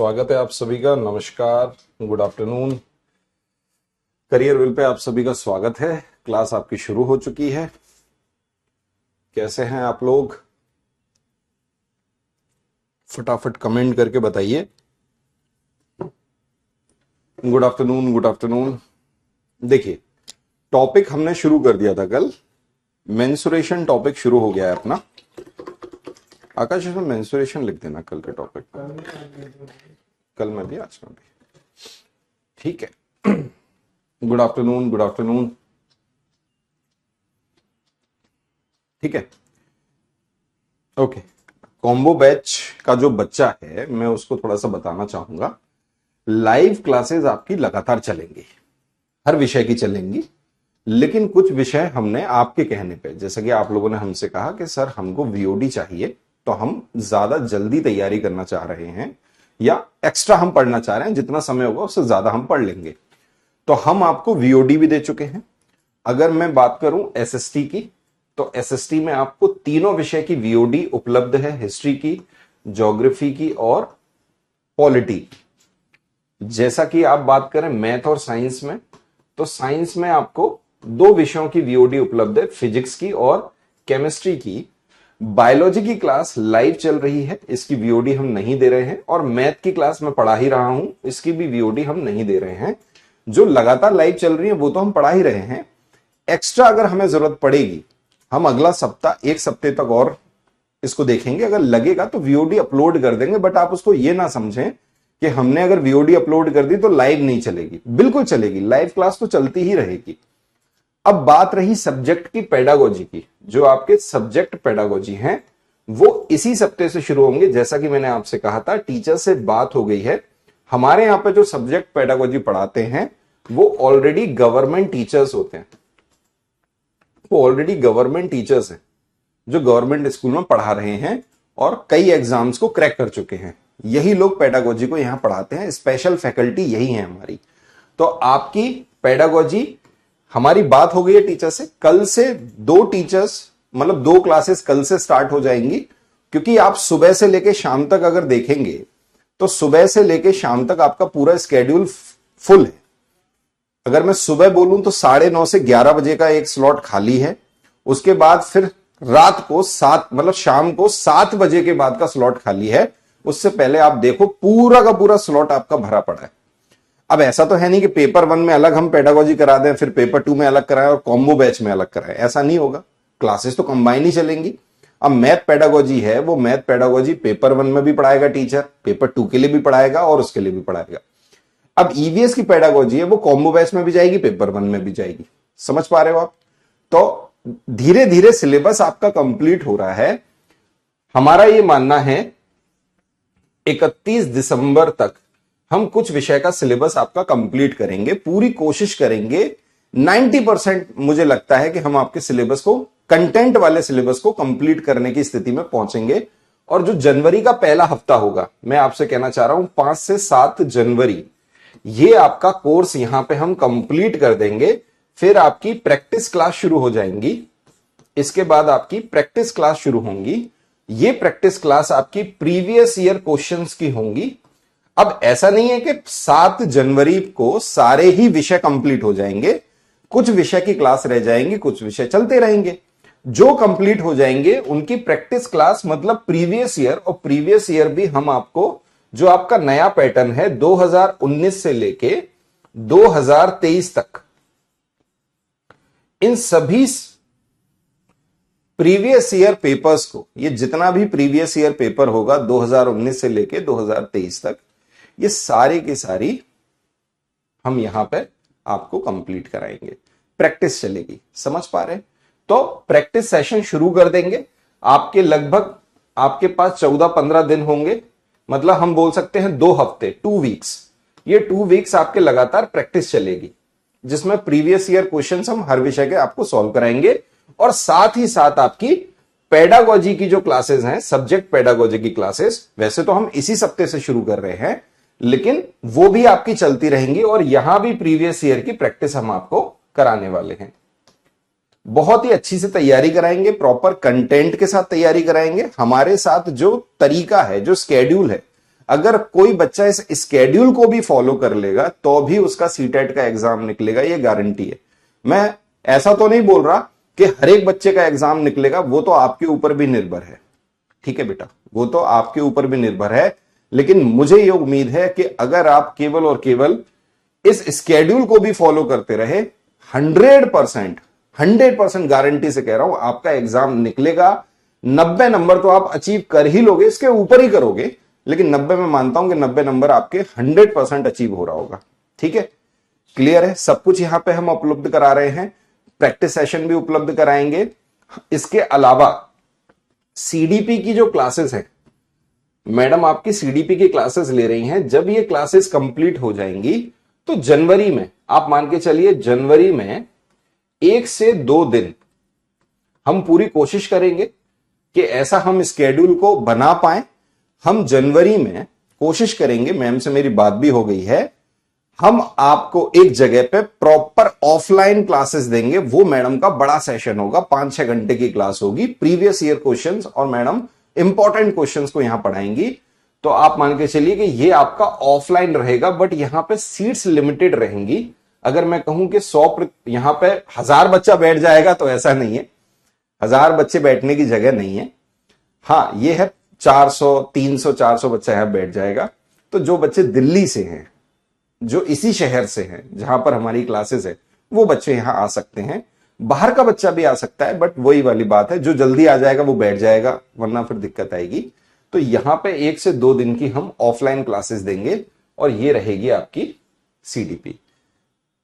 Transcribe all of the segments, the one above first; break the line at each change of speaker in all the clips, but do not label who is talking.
स्वागत है आप सभी का। नमस्कार, good afternoon. Career will pay आप सभी का स्वागत है। क्लास आपकी शुरू हो चुकी है। कैसे हैं आप लोग? फटाफट कमेंट करके बताइए। Good afternoon, good afternoon. देखिए, टॉपिक हमने शुरू कर दिया था कल। मेंसुरेशन टॉपिक शुरू हो गया है अपना। आकाश, इसमें मेंसुरेशन लिख देना कल के टॉपिक पर। कल में भी, आज में भी, ठीक है। Good afternoon, good afternoon. ठीक है, ओके। कॉम्बो बैच का जो बच्चा है, मैं उसको थोड़ा सा बताना चाहूंगा। लाइव क्लासेस आपकी लगातार चलेंगी, हर विषय की चलेंगी, लेकिन कुछ विषय हमने आपके कहने पे, जैसा कि आप लोगों ने हमसे कहा कि सर हमको वीओडी चाहिए, तो हम ज्यादा जल्दी तैयारी करना चाह रहे हैं या एक्स्ट्रा हम पढ़ना चाह रहे हैं, जितना समय होगा उससे ज्यादा हम पढ़ लेंगे, तो हम आपको वीओडी भी दे चुके हैं। अगर मैं बात करूं एसएसटी की, तो एसएसटी में आपको तीनों विषय की वीओडी उपलब्ध है, हिस्ट्री की, ज्योग्राफी की और पॉलिटी। जैसा कि आप बात करें मैथ और साइंस में, तो साइंस में आपको दो विषयों की वीओडी उपलब्ध है, फिजिक्स की और केमिस्ट्री की। बायोलॉजी की क्लास लाइव चल रही है, इसकी वीओडी हम नहीं दे रहे हैं, और मैथ की क्लास मैं पढ़ा ही रहा हूं, इसकी भी वीओडी हम नहीं दे रहे हैं। जो लगातार लाइव चल रही है वो तो हम पढ़ा ही रहे हैं। एक्स्ट्रा अगर हमें जरूरत पड़ेगी, हम अगला सप्ताह, एक सप्ताह तक और इसको देखेंगे। अगर लगेगा तो वीओडी अपलोड कर देंगे, बट आप उसको ये ना समझें कि हमने अगर वीओडी अपलोड कर दी तो लाइव नहीं चलेगी। बिल्कुल चलेगी, लाइव क्लास तो चलती ही रहेगी। अब बात रही सब्जेक्ट की पेडागोजी की। जो आपके सब्जेक्ट पेडागोजी हैं वो इसी सप्ताह से शुरू होंगे। जैसा कि मैंने आपसे कहा था, टीचर से बात हो गई है। हमारे यहां पे जो सब्जेक्ट पेडागोजी पढ़ाते हैं वो ऑलरेडी गवर्नमेंट टीचर्स होते हैं, वो ऑलरेडी गवर्नमेंट टीचर्स हैं जो गवर्नमेंट स्कूल में पढ़ा रहे हैं और कई एग्जाम्स को क्रैक कर चुके हैं। यही लोग पेडागोजी को यहां पढ़ाते हैं, स्पेशल फैकल्टी यही है हमारी। तो आपकी पेडागोजी, हमारी बात हो गई है टीचर से। कल से दो टीचर्स, मतलब दो क्लासेस कल से स्टार्ट हो जाएंगी, क्योंकि आप सुबह से लेके शाम तक अगर देखेंगे तो सुबह से लेके शाम तक आपका पूरा स्केड्यूल फुल है। अगर मैं सुबह बोलूं तो 9:30 से 11 बजे का एक स्लॉट खाली है। उसके बाद फिर रात को 7, मतलब शाम को 7 बजे के बाद का स्लॉट खाली है। उससे पहले आप देखो पूरा का पूरा स्लॉट आपका भरा पड़ा है। अब ऐसा तो है नहीं कि पेपर 1 में अलग हम पेडागोजी करा दें, फिर पेपर 2 में अलग कराएं और कॉम्बो बैच में अलग कराएं, ऐसा नहीं होगा। क्लासेस तो कंबाइन ही चलेंगी। अब मैथ पेडागोजी है, वो मैथ पेडागोजी पेपर 1 में भी पढ़ाएगा टीचर, पेपर 2 के लिए भी पढ़ाएगा और उसके लिए भी पढ़ाएगा। अब ईवीएस की पेडागोजी है, वो कॉम्बो बैच में भी जाएगी, पेपर 1 में भी जाएगी। समझ पा रहे हो आप? तो धीरे धीरे सिलेबस आपका कंप्लीट हो रहा है। हमारा ये मानना है 31 दिसंबर तक हम कुछ विषय का सिलेबस आपका कंप्लीट करेंगे, पूरी कोशिश करेंगे। 90% मुझे लगता है कि हम आपके सिलेबस को, कंटेंट वाले सिलेबस को कंप्लीट करने की स्थिति में पहुंचेंगे। और जो जनवरी का पहला हफ्ता होगा, मैं आपसे कहना चाह रहा हूं 5 से 7 जनवरी, ये आपका कोर्स यहां पे हम कंप्लीट कर देंगे। फिर आपकी प्रैक्टिस क्लास शुरू हो जाएंगी। इसके बाद आपकी प्रैक्टिस क्लास शुरू होंगी। ये प्रैक्टिस क्लास आपकी प्रीवियस ईयर क्वेश्चंस की होंगी। अब ऐसा नहीं है कि 7 जनवरी को सारे ही विषय कंप्लीट हो जाएंगे, कुछ विषय की क्लास रह जाएंगी, कुछ विषय चलते रहेंगे। जो कंप्लीट हो जाएंगे उनकी प्रैक्टिस क्लास, मतलब प्रीवियस ईयर, और प्रीवियस ईयर भी हम आपको, जो आपका नया पैटर्न है 2019 से लेके 2023 तक, इन सभी प्रीवियस ईयर पेपर्स को, ये जितना भी प्रीवियस ईयर पेपर होगा 2019 से लेके 2023 तक, ये सारी की सारी हम यहां पे आपको कंप्लीट कराएंगे। प्रैक्टिस चलेगी, समझ पा रहे हैं? तो प्रैक्टिस सेशन शुरू कर देंगे। आपके लगभग, आपके पास 14-15 दिन होंगे, मतलब हम बोल सकते हैं 2 हफ्ते, 2 वीक्स। ये 2 वीक्स आपके लगातार प्रैक्टिस चलेगी, जिसमें प्रीवियस ईयर क्वेश्चंस हम हर विषय के आपको सॉल्व कराएंगे। और साथ ही साथ आपकी पेडागोजी की जो क्लासेस हैं, सब्जेक्ट पेडागोजी की क्लासेस, वैसे तो हम इसी सप्ताह से शुरू कर रहे हैं, लेकिन वो भी आपकी चलती रहेंगी। और यहां भी प्रीवियस ईयर की प्रैक्टिस हम आपको कराने वाले हैं। बहुत ही अच्छी से तैयारी कराएंगे, प्रॉपर कंटेंट के साथ तैयारी कराएंगे। हमारे साथ जो तरीका है, जो स्केड्यूल है, अगर कोई बच्चा इस स्केड्यूल को भी फॉलो कर लेगा तो भी उसका सीटेट का एग्जाम निकलेगा, ये गारंटी है। मैं ऐसा तो नहीं बोल रहा कि हर एक बच्चे का एग्जाम निकलेगा, वो तो आपके ऊपर भी निर्भर है, ठीक है बेटा, वो तो आपके ऊपर भी निर्भर है। लेकिन मुझे यह उम्मीद है कि अगर आप केवल और केवल इस स्केड्यूल को भी फॉलो करते रहे, 100% गारंटी से कह रहा हूं आपका एग्जाम निकलेगा। 90 नंबर तो आप अचीव कर ही लोगे, इसके ऊपर ही करोगे, लेकिन 90 में मानता हूं कि 90 नंबर आपके 100% अचीव हो रहा होगा। ठीक है, क्लियर है? सब कुछ यहां पे हम उपलब्ध करा रहे हैं, प्रैक्टिस सेशन भी उपलब्ध कराएंगे। इसके अलावा सीडीपी की जो क्लासेस है, मैडम आपकी सीडीपी की क्लासेस ले रही हैं। जब ये क्लासेस कंप्लीट हो जाएंगी तो जनवरी में, आप मान के चलिए जनवरी में 1 से 2 दिन हम पूरी कोशिश करेंगे कि ऐसा हम स्केड्यूल को बना पाए। हम जनवरी में कोशिश करेंगे, मैम से मेरी बात भी हो गई है, हम आपको एक जगह पे प्रॉपर ऑफलाइन क्लासेस देंगे। वो मैडम का बड़ा सेशन होगा, 5-6 घंटे की क्लास होगी, प्रीवियस ईयर क्वेश्चंस और मैडम इंपॉर्टेंट क्वेश्चंस को यहां पढ़ाएंगी। तो आप मान के चलिए कि ये आपका ऑफलाइन रहेगा, बट यहां पे सीट्स लिमिटेड रहेंगी। अगर मैं कहूं कि 100 यहां पे 1000 बच्चा बैठ जाएगा तो ऐसा नहीं है, 1000 बच्चे बैठने की जगह नहीं है। हाँ, ये है 400, 300, 400 बच्चा यहां बैठ जाएगा। तो जो बच्चे दिल्ली से हैं, जो इसी शहर से हैं जहां पर हमारी क्लासेस है, वो बच्चे यहां आ सकते हैं। बाहर का बच्चा भी आ सकता है, बट वही वाली बात है, जो जल्दी आ जाएगा वो बैठ जाएगा, वरना फिर दिक्कत आएगी। तो यहां पे 1 से 2 दिन की हम ऑफलाइन क्लासेस देंगे और ये रहेगी आपकी सीडीपी।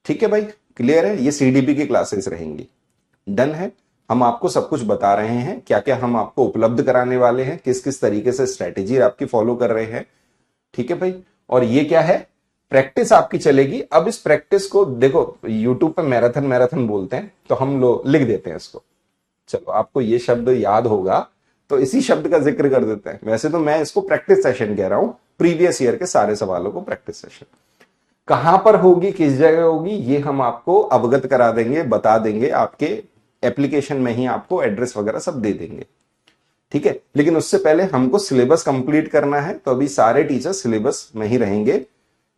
ठीक है भाई, क्लियर है? ये सीडीपी की क्लासेस रहेंगी। डन है? हम आपको सब कुछ बता रहे हैं, क्या क्या हम आपको उपलब्ध कराने वाले हैं, किस किस तरीके से स्ट्रेटेजी आपकी फॉलो कर रहे हैं। ठीक है भाई, और ये क्या है, प्रैक्टिस आपकी चलेगी। अब इस प्रैक्टिस को देखो, यूट्यूब पे मैराथन बोलते हैं, तो हम लोग लिख देते हैं इसको। चलो, आपको ये शब्द याद होगा तो इसी शब्द का जिक्र कर देते हैं। वैसे तो मैं इसको प्रैक्टिस सेशन कह रहा हूं, प्रीवियस ईयर के सारे सवालों को प्रैक्टिस सेशन। कहां पर होगी, किस जगह होगी, ये हम आपको अवगत करा देंगे, बता देंगे। आपके एप्लीकेशन में ही आपको एड्रेस वगैरह सब दे देंगे। ठीक है, लेकिन उससे पहले हमको सिलेबस कंप्लीट करना है, तो अभी सारे टीचर्स सिलेबस में ही रहेंगे।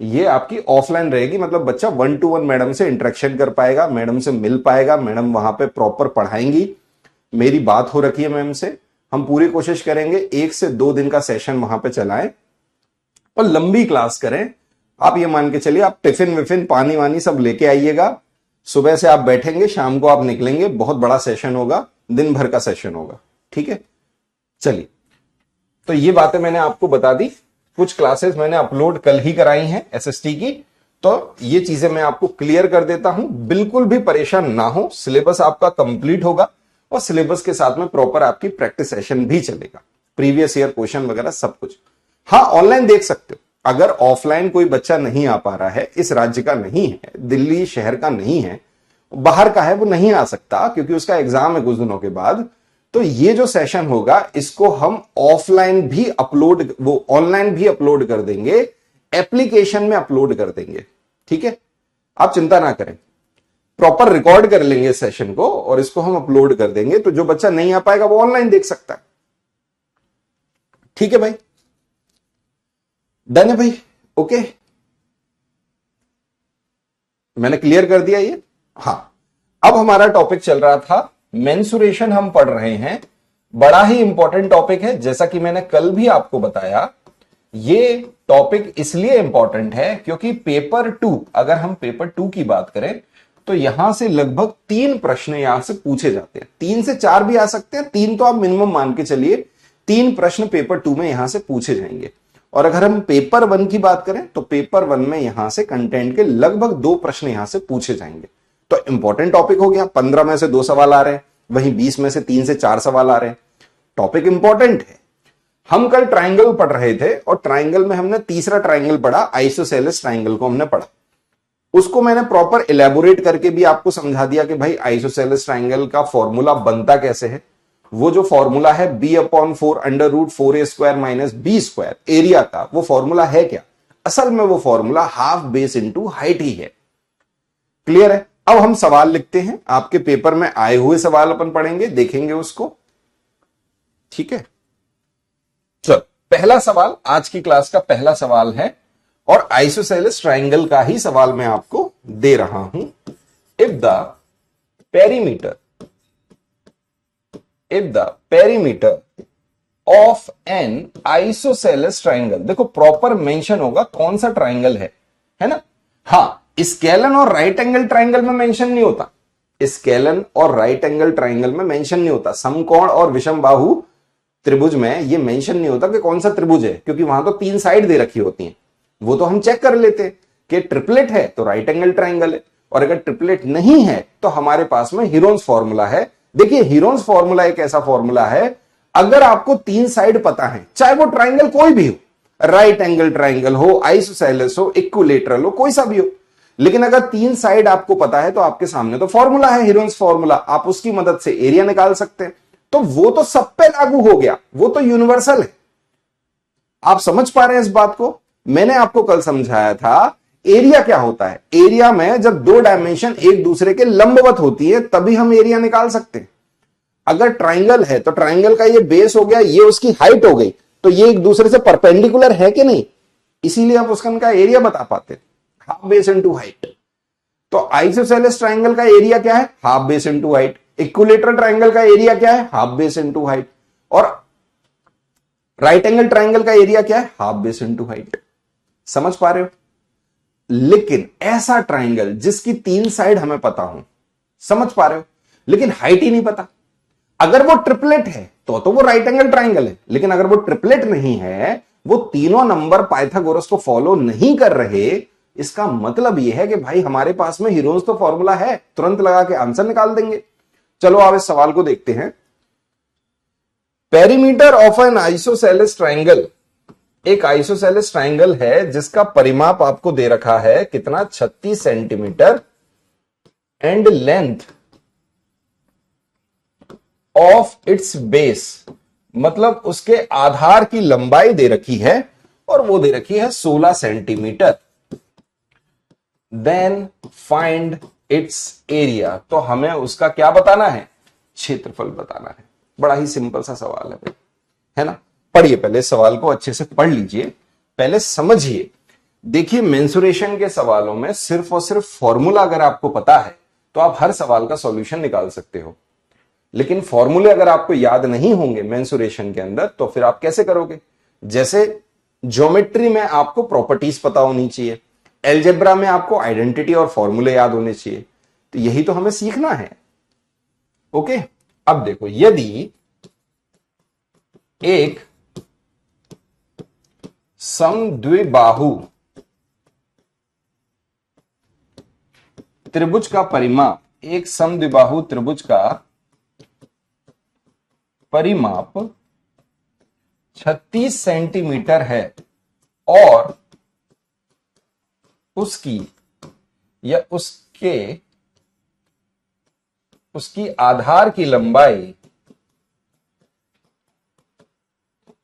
ये आपकी ऑफलाइन रहेगी, मतलब बच्चा 1-to-1 मैडम से इंटरेक्शन कर पाएगा, मैडम से मिल पाएगा, मैडम वहां पे प्रॉपर पढ़ाएंगी। मेरी बात हो रखी है मैम से, हम पूरी कोशिश करेंगे 1 से 2 दिन का सेशन वहां पे चलाएं और लंबी क्लास करें। आप ये मान के चलिए, आप टिफिन विफिन पानी वानी सब लेके आइएगा। सुबह से आप बैठेंगे, शाम को आप निकलेंगे, बहुत बड़ा सेशन होगा, दिन भर का सेशन होगा। ठीक है, चलिए, तो ये बातें मैंने आपको बता दी। कुछ क्लासेस मैंने अपलोड कल ही कराई हैं एसएसटी की, तो ये चीजें मैं आपको क्लियर कर देता हूं। बिल्कुल भी परेशान ना हो, सिलेबस आपका कंप्लीट होगा और सिलेबस के साथ में प्रॉपर आपकी प्रैक्टिस सेशन भी चलेगा, प्रीवियस ईयर क्वेश्चन वगैरह सब कुछ। हाँ, ऑनलाइन देख सकते हो। अगर ऑफलाइन कोई बच्चा नहीं आ पा रहा है, इस राज्य का नहीं है, दिल्ली शहर का नहीं है, बाहर का है, वो नहीं आ सकता क्योंकि उसका एग्जाम है कुछ दिनों के बाद, तो ये जो सेशन होगा इसको हम ऑफलाइन भी अपलोड, वो ऑनलाइन भी अपलोड कर देंगे, एप्लीकेशन में अपलोड कर देंगे। ठीक है, आप चिंता ना करें, प्रॉपर रिकॉर्ड कर लेंगे सेशन को और इसको हम अपलोड कर देंगे। तो जो बच्चा नहीं आ पाएगा वो ऑनलाइन देख सकता है। ठीक है भाई, डन है भाई? ओके, मैंने क्लियर कर दिया ये। हाँ, अब हमारा टॉपिक चल रहा था मेंसुरेशन, हम पढ़ रहे हैं। बड़ा ही इंपॉर्टेंट टॉपिक है, जैसा कि मैंने कल भी आपको बताया। ये टॉपिक इसलिए इंपॉर्टेंट है क्योंकि पेपर 2, अगर हम पेपर 2 की बात करें तो यहां से लगभग 3 प्रश्न यहां से पूछे जाते हैं। 3 से 4 भी आ सकते हैं, 3 तो आप मिनिमम मान के चलिए। 3 प्रश्न पेपर 2 में यहां से पूछे जाएंगे। और अगर हम पेपर 1 की बात करें तो पेपर 1 में यहां से कंटेंट के लगभग 2 प्रश्न यहां से पूछे जाएंगे। तो इंपॉर्टेंट टॉपिक हो गया। 15 में से 2 सवाल आ रहे हैं, वहीं 20 में से 3 से 4 सवाल आ रहे हैं। टॉपिक इंपॉर्टेंट है। हम कल ट्राइंगल पढ़ रहे थे और ट्राइंगल में हमने तीसरा ट्राइंगल पढ़ा, आइसोसेलेस ट्राइंगल को हमने पढ़ा। उसको मैंने प्रॉपर इलेबोरेट करके भी आपको समझा दिया कि भाई आइसोसेलेस ट्राइंगल का फॉर्मूला बनता कैसे है। वो जो फॉर्मूला है b/4 √ 4a² - b² एरिया का, वो फॉर्मूला है क्या? असल में वो formula half base into height ही है। क्लियर है? अब हम सवाल लिखते हैं, आपके पेपर में आए हुए सवाल अपन पढ़ेंगे, देखेंगे उसको। ठीक है, चलो पहला सवाल, आज की क्लास का पहला सवाल है और आइसोसेलेस ट्राइंगल का ही सवाल मैं आपको दे रहा हूं। If the perimeter of an isosceles triangle, देखो प्रॉपर मेंशन होगा कौन सा ट्राइंगल है ना। हाँ, स्केलन और राइट एंगल ट्राइंगल में मेंशन नहीं होता, स्केलन और राइट एंगल ट्राइंगल में मेंशन नहीं होता। समकोण और विषम बाहु त्रिभुज में ये मेंशन नहीं होता कि कौन सा त्रिभुज है, क्योंकि वहां तो 3 साइड दे रखी होती हैं। वो तो हम चेक कर लेते हैं कि ट्रिपलेट है तो राइट एंगल ट्राइंगल है, और अगर ट्रिपलेट नहीं है तो हमारे पास में हीरोन्स फॉर्मूला है। देखिए, हीरोन्स फॉर्मूला एक ऐसा फॉर्मूला है, अगर आपको 3 साइड पता है, चाहे वो ट्राइंगल कोई भी हो, राइट एंगल ट्राइंगल हो, आइसोसेलेस हो, इक्विलेटरल हो, कोई सा भी हो, लेकिन अगर 3 साइड आपको पता है तो आपके सामने तो फॉर्मूला है, हीरोन्स फॉर्मूला, आप उसकी मदद से एरिया निकाल सकते हैं। तो वो तो सब पे लागू हो गया, वो तो यूनिवर्सल है। आप समझ पा रहे हैं इस बात को? मैंने आपको कल समझाया था एरिया क्या होता है। एरिया में जब 2 डायमेंशन एक दूसरे के लंबवत होती है तभी हम एरिया निकाल सकते हैं। अगर ट्राइंगल है तो ट्राइंगल का ये बेस हो गया, ये उसकी हाइट हो गई, तो ये एक दूसरे से परपेंडिकुलर है कि नहीं, इसीलिए आप उसका एरिया बता पाते, हाफ बेस इनटू हाइट। तो आइसोसेलेस ट्राइंगल का एरिया क्या है? Half base into height. Equilateral triangle का एरिया क्या है? Half base into height. और राइट एंगल ट्राइंगल का एरिया क्या है? Half base into height. समझ पा रहे हो? लेकिन ऐसा ट्राइंगल जिसकी 3 साइड हमें पता हो, समझ पा रहे हो, लेकिन हाइट ही नहीं पता, अगर वो ट्रिपलेट है तो वो राइट एंगल ट्राइंगल है। लेकिन अगर वो ट्रिपलेट नहीं है, वो तीनों नंबर पाइथागोरस को फॉलो नहीं कर रहे, इसका मतलब यह है कि भाई हमारे पास में हीरोन्स तो फॉर्मूला है, तुरंत लगा के आंसर निकाल देंगे। चलो आप इस सवाल को देखते हैं। Perimeter of an isosceles triangle, एक आइसोसेलेस ट्राइंगल है जिसका परिमाप आपको दे रखा है कितना? 36 centimetre, and length of its base, मतलब उसके आधार की लंबाई दे रखी है और वो दे रखी है 16 centimetre. Then find its area, तो हमें उसका क्या बताना है? क्षेत्रफल बताना है। बड़ा ही सिंपल सा सवाल है भाई, है ना। पढ़िए, पहले सवाल को अच्छे से पढ़ लीजिए, पहले समझिए। देखिए, मेंसुरेशन के सवालों में सिर्फ और सिर्फ फॉर्मूला अगर आपको पता है तो आप हर सवाल का सॉल्यूशन निकाल सकते हो, लेकिन फॉर्मूले अगर आपको याद नहीं होंगे मेंसुरेशन के अंदर तो फिर आप कैसे करोगे? जैसे ज्योमेट्री में आपको प्रॉपर्टीज पता होनी चाहिए, एलजेब्रा में आपको आइडेंटिटी और फॉर्मूले याद होने चाहिए, तो यही तो हमें सीखना है। ओके, अब देखो, यदि एक समद्विबाहु त्रिभुज का परिमाप, एक समद्विबाहु त्रिभुज का परिमाप 36 सेंटीमीटर है और उसकी या उसकी आधार की लंबाई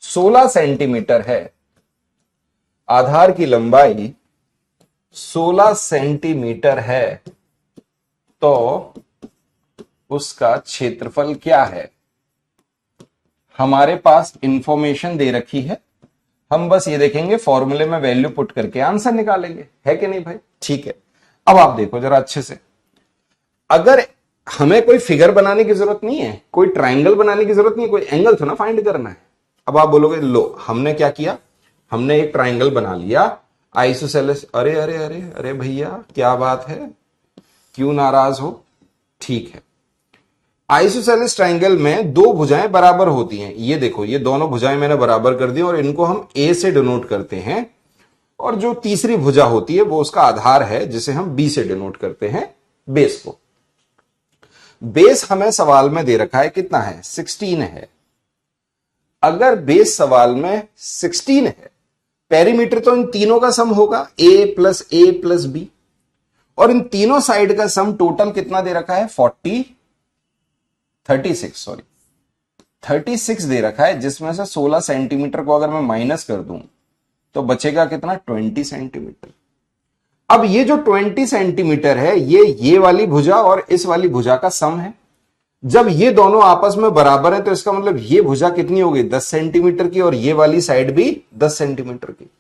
16 सेंटीमीटर है, आधार की लंबाई 16 सेंटीमीटर है, तो उसका क्षेत्रफल क्या है? हमारे पास इंफॉर्मेशन दे रखी है, हम बस ये देखेंगे, फॉर्मूले में वैल्यू पुट करके आंसर निकालेंगे, है कि नहीं भाई? ठीक है, अब आप देखो जरा अच्छे से। अगर हमें कोई फिगर बनाने की जरूरत नहीं है, कोई ट्राइंगल बनाने की जरूरत नहीं है, कोई एंगल तो ना फाइंड करना है। अब आप बोलोगे, लो हमने क्या किया, हमने एक ट्राइंगल बना लिया आइसोसेलेस। अरे अरे अरे अरे भैया, क्या बात है, क्यों नाराज हो? ठीक है, आइसोसेलेस ट्राइंगल में 2 भुजाएं बराबर होती हैं। ये देखो, ये दोनों भुजाएं मैंने बराबर कर दी और इनको हम ए से डिनोट करते हैं, और जो तीसरी भुजा होती है वो उसका आधार है, जिसे हम बी से डिनोट करते हैं, बेस को। बेस हमें सवाल में दे रखा है कितना है? 16 है। अगर बेस सवाल में 16 है, पेरीमीटर तो इन तीनों का सम होगा, a प्लस बी, और इन तीनों साइड का सम टोटल कितना दे रखा है? 36 दे रखा है, जिसमें से 16 सेंटीमीटर को अगर मैं माइनस कर दूं तो बचेगा कितना? 20 सेंटीमीटर। अब ये जो 20 सेंटीमीटर है, ये वाली भुजा और इस वाली भुजा का सम है। जब ये दोनों आपस में बराबर है तो इसका मतलब ये भुजा कितनी होगी, 10 सेंटीमीटर की, और ये वाली साइड भी 10 सेंटीमीटर की।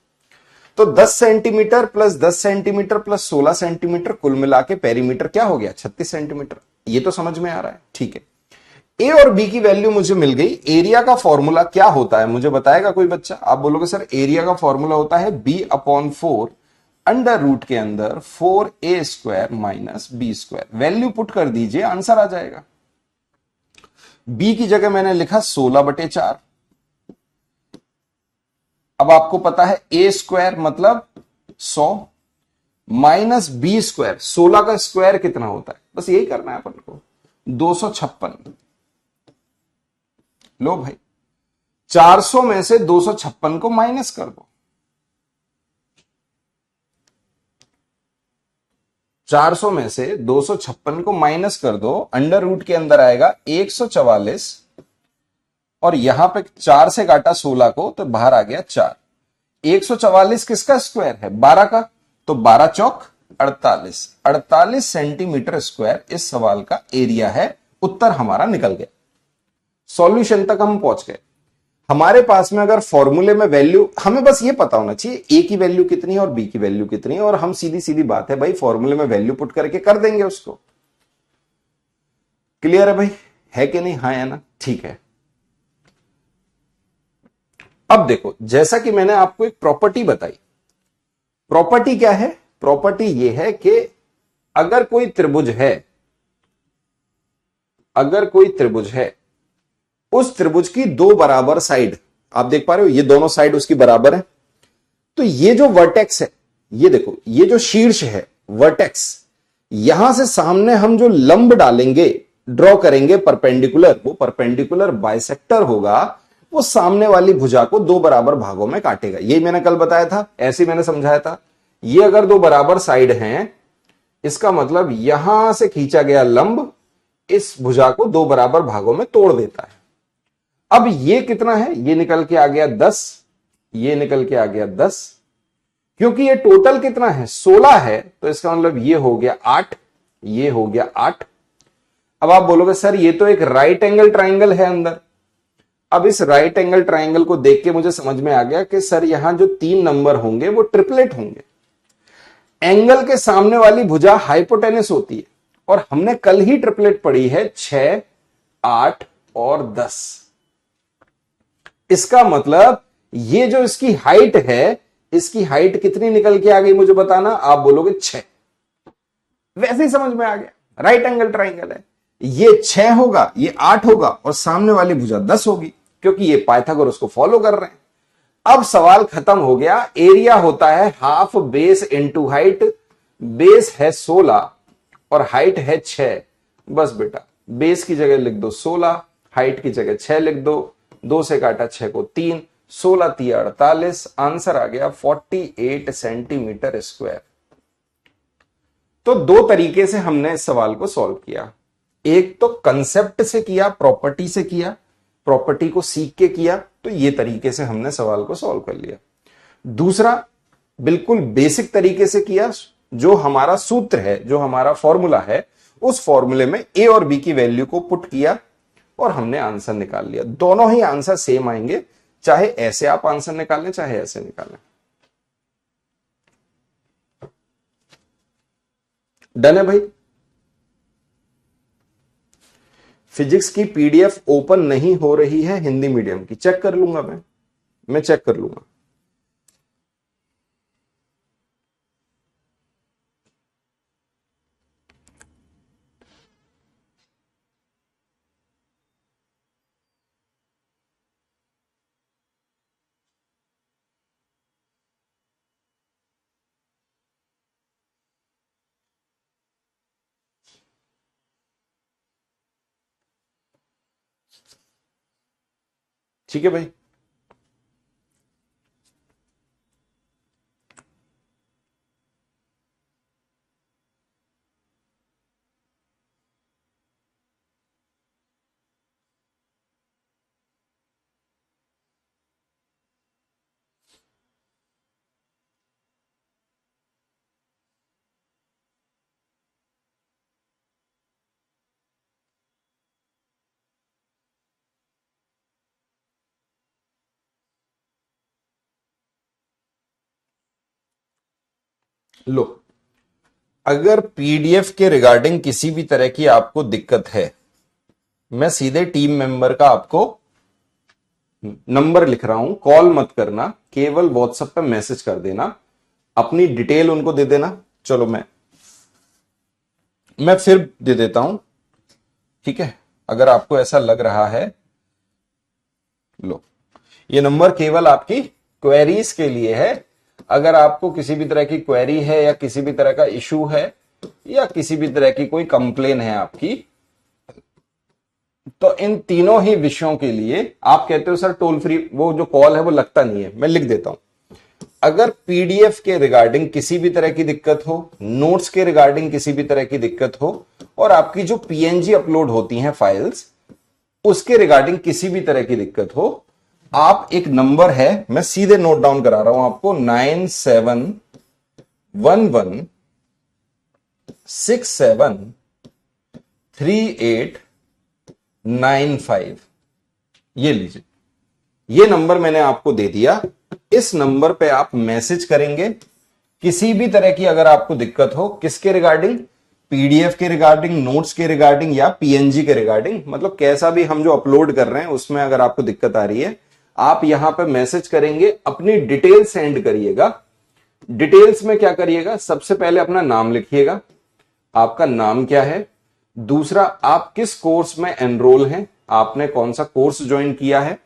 तो 10 centimetre plus 10 centimetre plus 16 centimetre, कुल मिला के पेरीमीटर क्या हो गया, 36 सेंटीमीटर। ये तो समझ में आ रहा है, ठीक है। ए और बी की वैल्यू मुझे मिल गई। एरिया का फॉर्मूला क्या होता है मुझे बताएगा कोई बच्चा? आप बोलोगे सर एरिया का फॉर्मूला होता है बी अपॉन 4 अंडर रूट के अंदर 4a² minus b²। Value put कर दीजिए, आंसर आ जाएगा। बी की जगह मैंने लिखा 16/4। अब आपको पता है a² मतलब 100 माइनस b², 16 का स्क्वायर कितना होता है, बस यही करना है अपन को, 256। लो भाई, 400 में से 256 को माइनस कर दो। 400 में से 256 को माइनस कर दो, अंडर रूट के अंदर आएगा 144, और यहां पे 4 से काटा 16 को तो बाहर आ गया 4। 144 किसका स्क्वायर है, 12 का, तो 12 चौक 48, 48 सेंटीमीटर स्क्वायर इस सवाल का एरिया है। उत्तर हमारा निकल गया। सॉल्यूशन तक हम पहुंच गए। हमारे पास में अगर फॉर्मूले में वैल्यू, हमें बस ये पता होना चाहिए ए की वैल्यू कितनी है और बी की वैल्यू कितनी है, और हम सीधी सीधी बात है भाई फॉर्मूले में वैल्यू पुट करके कर देंगे उसको। क्लियर है भाई, है कि नहीं, हाँ या ना, ठीक है। अब देखो, जैसा कि मैंने आपको एक प्रॉपर्टी बताई, प्रॉपर्टी क्या है, प्रॉपर्टी ये है कि अगर कोई त्रिभुज है, अगर कोई त्रिभुज है, उस त्रिभुज की दो बराबर साइड, आप देख पा रहे हो ये दोनों साइड उसकी बराबर है, तो ये जो वर्टेक्स है, ये देखो ये जो शीर्ष है वर्टेक्स, यहां से सामने हम जो लंब डालेंगे, ड्रॉ करेंगे परपेंडिकुलर, वो परपेंडिकुलर बाइसेक्टर होगा, वो सामने वाली भुजा को दो बराबर भागों में काटेगा। यही मैंने कल बताया था, ऐसे मैंने समझाया था। ये अगर दो बराबर साइड हैं, इसका मतलब यहां से खींचा गया लंब इस भुजा को दो बराबर भागों में तोड़ देता है। अब ये कितना है, ये निकल के आ गया 10, ये निकल के आ गया 10, क्योंकि ये टोटल कितना है 16 है, तो इसका मतलब ये हो गया 8, ये हो गया 8। अब आप बोलोगे सर ये तो एक राइट एंगल ट्राइंगल है अंदर। अब इस राइट एंगल ट्राइंगल को देख के मुझे समझ में आ गया कि सर यहां जो 3 नंबर होंगे वो ट्रिपलेट होंगे। एंगल के सामने वाली भुजा हाइपोटेनस होती है, और हमने कल ही ट्रिपलेट पढ़ी है 6, 8 और 10। इसका मतलब ये जो इसकी हाइट है, इसकी हाइट कितनी निकल के आ गई मुझे बताना, आप बोलोगे 6। वैसे ही समझ में आ गया, राइट एंगल ट्राइंगल है, ये 6 होगा, ये 8 होगा, और सामने वाली भुजा 10 होगी, क्योंकि ये पाइथागोरस को फॉलो कर रहे हैं। अब सवाल खत्म हो गया। एरिया होता है half base into height, base है 16 और हाइट है 6। बस बेटा, बेस की जगह लिख दो 16, हाइट की जगह 6 लिख दो, 2 से काटा 6 को 3, 16 3 48, आंसर आ गया 48 सेंटीमीटर स्क्वायर। तो दो तरीके से हमने इस सवाल को सॉल्व किया। एक तो कंसेप्ट से किया, प्रॉपर्टी से किया, प्रॉपर्टी को सीख के किया, तो ये तरीके से हमने सवाल को सॉल्व कर लिया। दूसरा, बिल्कुल बेसिक तरीके से किया, जो हमारा सूत्र है, जो हमारा फॉर्मूला है, उस फॉर्मूले में ए और बी की वैल्यू को पुट किया और हमने आंसर निकाल लिया। दोनों ही आंसर सेम आएंगे, चाहे ऐसे आप आंसर निकालें चाहे ऐसे निकालें। डन है भाई। फिजिक्स की पीडीएफ ओपन नहीं हो रही है हिंदी मीडियम की, चेक कर लूंगा मैं चेक कर लूंगा। ठीक है भाई। लो, अगर पीडीएफ के रिगार्डिंग किसी भी तरह की आपको दिक्कत है, मैं सीधे टीम मेंबर का आपको नंबर लिख रहा हूं, कॉल मत करना, केवल व्हाट्सएप पे मैसेज कर देना, अपनी डिटेल उनको दे देना। चलो मैं फिर दे देता हूं, ठीक है, अगर आपको ऐसा लग रहा है। लो, ये नंबर केवल आपकी क्वेरीज के लिए है। अगर आपको किसी भी तरह की क्वेरी है या किसी भी तरह का इशू है या किसी भी तरह की कोई कंप्लेन है आपकी, तो इन तीनों ही विषयों के लिए आप कहते हो सर टोल फ्री वो जो कॉल है वो लगता नहीं है, मैं लिख देता हूं। अगर पीडीएफ के रिगार्डिंग किसी भी तरह की दिक्कत हो, नोट्स के रिगार्डिंग किसी भी तरह की दिक्कत हो, और आपकी जो पीएनजी अपलोड होती हैं फाइल्स, उसके रिगार्डिंग किसी भी तरह की दिक्कत हो, आप एक नंबर है, मैं सीधे नोट डाउन करा रहा हूं आपको, 9711673895। ये लीजिए, ये नंबर मैंने आपको दे दिया। इस नंबर पे आप मैसेज करेंगे किसी भी तरह की अगर आपको दिक्कत हो, किसके रिगार्डिंग, पीडीएफ के रिगार्डिंग, नोट्स के रिगार्डिंग या पीएनजी के रिगार्डिंग, मतलब कैसा भी हम जो अपलोड कर रहे हैं उसमें अगर आपको दिक्कत आ रही है, आप यहां पे मैसेज करेंगे, अपनी डिटेल सेंड करिएगा। डिटेल्स में क्या करिएगा, सबसे पहले अपना नाम लिखिएगा, आपका नाम क्या है, दूसरा आप किस कोर्स में एनरोल हैं, आपने कौन सा कोर्स ज्वाइन किया है,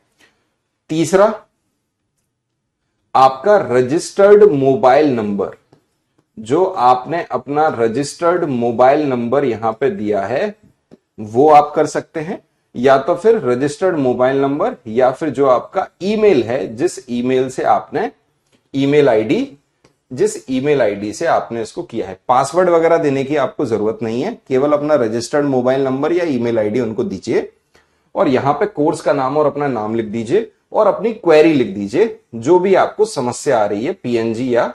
तीसरा आपका रजिस्टर्ड मोबाइल नंबर, जो आपने अपना रजिस्टर्ड मोबाइल नंबर यहां पे दिया है वो आप कर सकते हैं, या तो फिर रजिस्टर्ड मोबाइल नंबर, या फिर जो आपका ईमेल है, जिस ईमेल से आपने ईमेल आईडी, जिस ईमेल आईडी से आपने इसको किया है। पासवर्ड वगैरह देने की आपको जरूरत नहीं है, केवल अपना रजिस्टर्ड मोबाइल नंबर या ईमेल आईडी उनको दीजिए, और यहां पे कोर्स का नाम और अपना नाम लिख दीजिए और अपनी क्वेरी लिख दीजिए, जो भी आपको समस्या आ रही है, पीएनजी या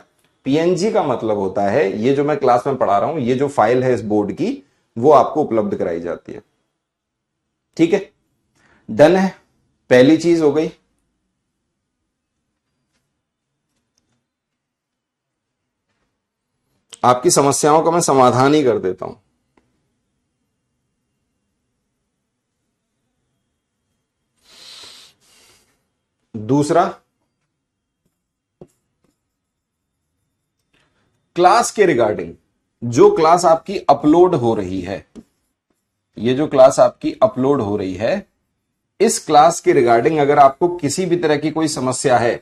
पीएनजी का मतलब होता है ये जो मैं क्लास में पढ़ा रहा हूं, ये जो फाइल है इस बोर्ड की, वो आपको उपलब्ध कराई जाती है। ठीक है, डन है, पहली चीज हो गई। आपकी समस्याओं का मैं समाधान ही कर देता हूं। दूसरा, क्लास के रिगार्डिंग, जो क्लास आपकी अपलोड हो रही है, ये जो क्लास आपकी अपलोड हो रही है, इस क्लास के रिगार्डिंग अगर आपको किसी भी तरह की कोई समस्या है,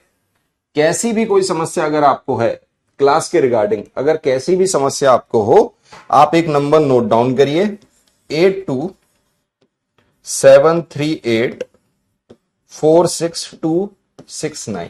कैसी भी कोई समस्या अगर आपको है क्लास के रिगार्डिंग, अगर कैसी भी समस्या आपको हो, आप एक नंबर नोट डाउन करिए, 8273846269।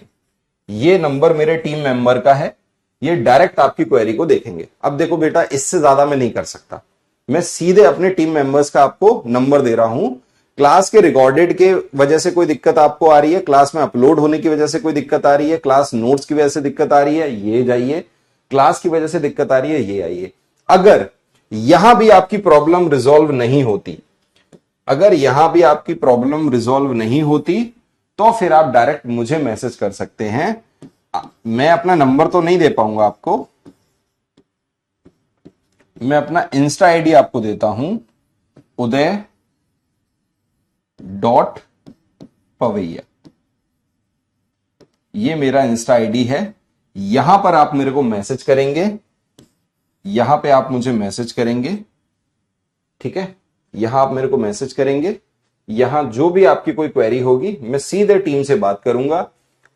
ये नंबर मेरे टीम मेंबर का है, ये डायरेक्ट आपकी क्वेरी को देखेंगे। अब देखो बेटा, इससे ज्यादा मैं नहीं कर सकता, मैं सीधे अपने टीम मेंबर्स का आपको नंबर दे रहा हूं। क्लास के रिकॉर्डेड के वजह से कोई दिक्कत आपको आ रही है, क्लास में अपलोड होने की वजह से कोई दिक्कत आ रही है, क्लास नोट्स की वजह से दिक्कत आ रही है, ये जाइए, क्लास की वजह से दिक्कत आ रही है, ये आइए। अगर यहां भी आपकी प्रॉब्लम रिजॉल्व नहीं होती, अगर यहां भी आपकी प्रॉब्लम रिजॉल्व नहीं होती, तो फिर आप डायरेक्ट मुझे मैसेज कर सकते हैं। मैं अपना नंबर तो नहीं दे पाऊंगा आपको, मैं अपना इंस्टा आईडी आपको देता हूं, uday.pavaiya, ये मेरा इंस्टा आईडी है। यहां पर आप मेरे को मैसेज करेंगे, यहां पे आप मुझे मैसेज करेंगे, ठीक है, यहां आप मेरे को मैसेज करेंगे, यहां जो भी आपकी कोई क्वेरी होगी मैं सीधे टीम से बात करूंगा।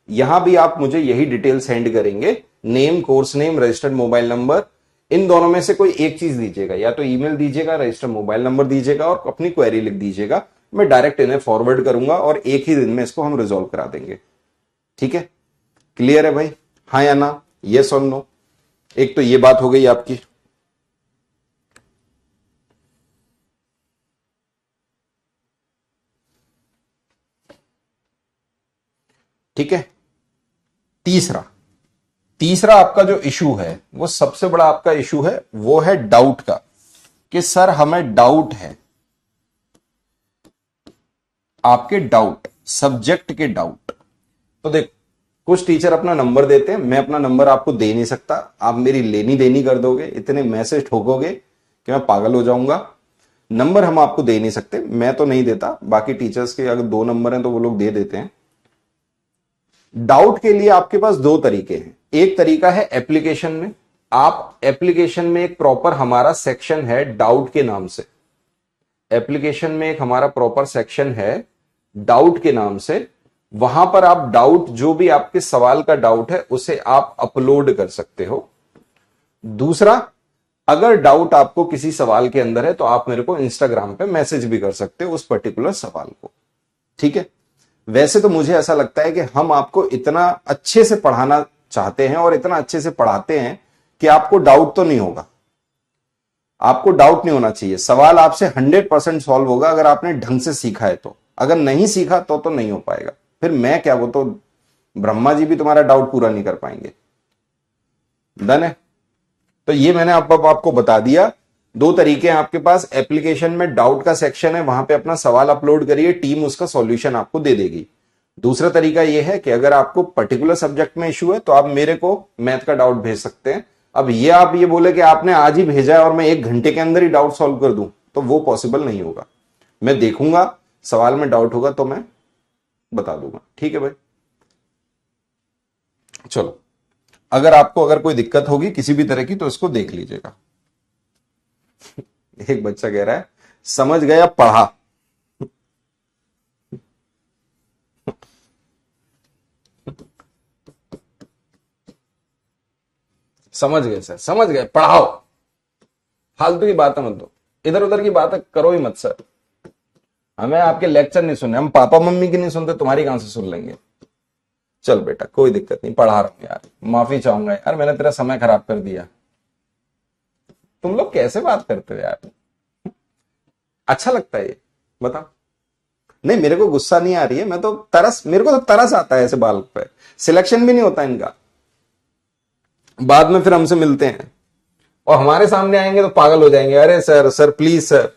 यहां भी आप मुझे यही डिटेल सेंड करेंगे, name, course name, registered mobile number, इन दोनों में से कोई एक चीज दीजिएगा, या तो ईमेल दीजिएगा, रजिस्टर्ड मोबाइल नंबर दीजिएगा और अपनी क्वेरी लिख दीजिएगा। मैं डायरेक्ट इन्हें फॉरवर्ड करूंगा और एक ही दिन में इसको हम रिजॉल्व करा देंगे। ठीक है, क्लियर है भाई? हाँ या ना, यस और नो? एक तो ये बात हो गई आपकी। ठीक है, तीसरा आपका जो इशू है, वो सबसे बड़ा आपका इशू है, वो है डाउट का, कि सर हमें डाउट है, आपके डाउट, सब्जेक्ट के डाउट। तो देख, कुछ टीचर अपना नंबर देते हैं, मैं अपना नंबर आपको दे नहीं सकता, आप मेरी लेनी देनी कर दोगे, इतने मैसेज ठोकोगे कि मैं पागल हो जाऊंगा। नंबर हम आपको दे नहीं सकते, मैं तो नहीं देता, बाकी टीचर्स के अगर 2 नंबर हैं तो वो लोग दे देते हैं। डाउट के लिए आपके पास 2 तरीके हैं। एक तरीका है एप्लीकेशन में, आप एप्लीकेशन में एक प्रॉपर हमारा सेक्शन है डाउट के नाम से, एप्लीकेशन में एक हमारा प्रॉपर सेक्शन है डाउट के नाम से, वहां पर आप डाउट, जो भी आपके सवाल का डाउट है उसे आप अपलोड कर सकते हो। दूसरा, अगर डाउट आपको किसी सवाल के अंदर है तो आप मेरे को इंस्टाग्राम पे मैसेज भी कर सकते हो उस पर्टिकुलर सवाल को, ठीक है। वैसे तो मुझे ऐसा लगता है कि हम आपको इतना अच्छे से पढ़ाना चाहते हैं और इतना अच्छे से पढ़ाते हैं कि आपको डाउट तो नहीं होगा, आपको डाउट नहीं होना चाहिए। सवाल आपसे 100% सॉल्व होगा अगर आपने ढंग से सीखा है तो, अगर नहीं सीखा तो नहीं हो पाएगा। फिर मैं क्या, वो तो ब्रह्मा जी भी तुम्हारा डाउट पूरा नहीं कर पाएंगे। डन है। तो ये मैंने आपको बता दिया। 2 तरीके हैं आपके पास, एप्लीकेशन में डाउट का सेक्शन है, वहां पे अपना सवाल अपलोड करिए, टीम उसका सॉल्यूशन आपको दे देगी। दूसरा तरीका यह है कि अगर आपको पर्टिकुलर सब्जेक्ट में इशू है तो आप मेरे को मैथ का डाउट भेज सकते हैं। अब ये आप ये बोले कि आपने आज ही भेजा है और मैं 1 घंटे के अंदर ही डाउट सॉल्व कर दूं, तो वो पॉसिबल नहीं होगा। मैं देखूंगा, सवाल में डाउट होगा तो मैं बता दूंगा, ठीक है भाई। चलो, अगर कोई दिक्कत होगी किसी भी तरह की तो इसको देख लीजिएगा। एक बच्चा कह रहा है समझ गया पढ़ा। समझ गए सर, समझ गए, पढ़ाओ, फालतू की बातें मत दो, इधर उधर की बातें करो ही मत सर। हमें आपके लेक्चर नहीं सुनने, हम पापा मम्मी की नहीं सुनते, तुम्हारी कहां से सुन लेंगे। चल बेटा कोई दिक्कत नहीं, पढ़ा रहा हूं यार, माफी चाहूंगा यार, मैंने तेरा समय खराब कर दिया। तुम लोग कैसे बात करते हो यार, अच्छा लगता है ये, बताओ। नहीं, मेरे को गुस्सा नहीं आ रही है, मैं तो मेरे को तो तरस आता है ऐसे बाल पे, सिलेक्शन भी नहीं होता इनका। बाद में फिर हमसे मिलते हैं और हमारे सामने आएंगे तो पागल हो जाएंगे, अरे सर सर प्लीज सर।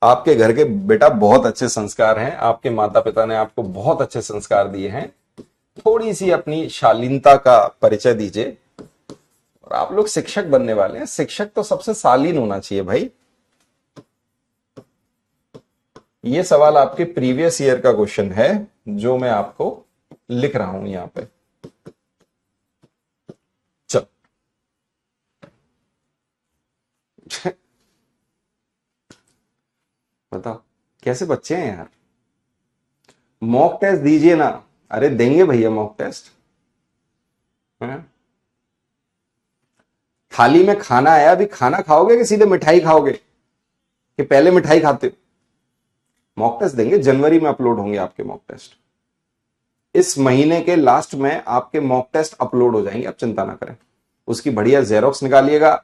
आपके घर के बेटा बहुत अच्छे संस्कार हैं, आपके माता पिता ने आपको बहुत अच्छे संस्कार दिए हैं, थोड़ी सी अपनी शालीनता का परिचय दीजिए। और आप लोग शिक्षक बनने वाले हैं, शिक्षक तो सबसे शालीन होना चाहिए भाई। ये सवाल आपके प्रीवियस ईयर का क्वेश्चन है जो मैं आपको लिख रहा हूं यहां पे। चल बताओ कैसे बच्चे हैं यार, मॉक टेस्ट दीजिए ना। अरे देंगे भैया मॉक टेस्ट। थाली में खाना आया, अभी खाना खाओगे कि सीधे मिठाई खाओगे, कि पहले मिठाई खाते हो। मॉक टेस्ट देंगे, जनवरी में अपलोड होंगे आपके मॉक टेस्ट। इस महीने के लास्ट में आपके मॉक टेस्ट अपलोड हो जाएंगे, आप चिंता ना करें। उसकी बढ़िया जेरोक्स निकालिएगा,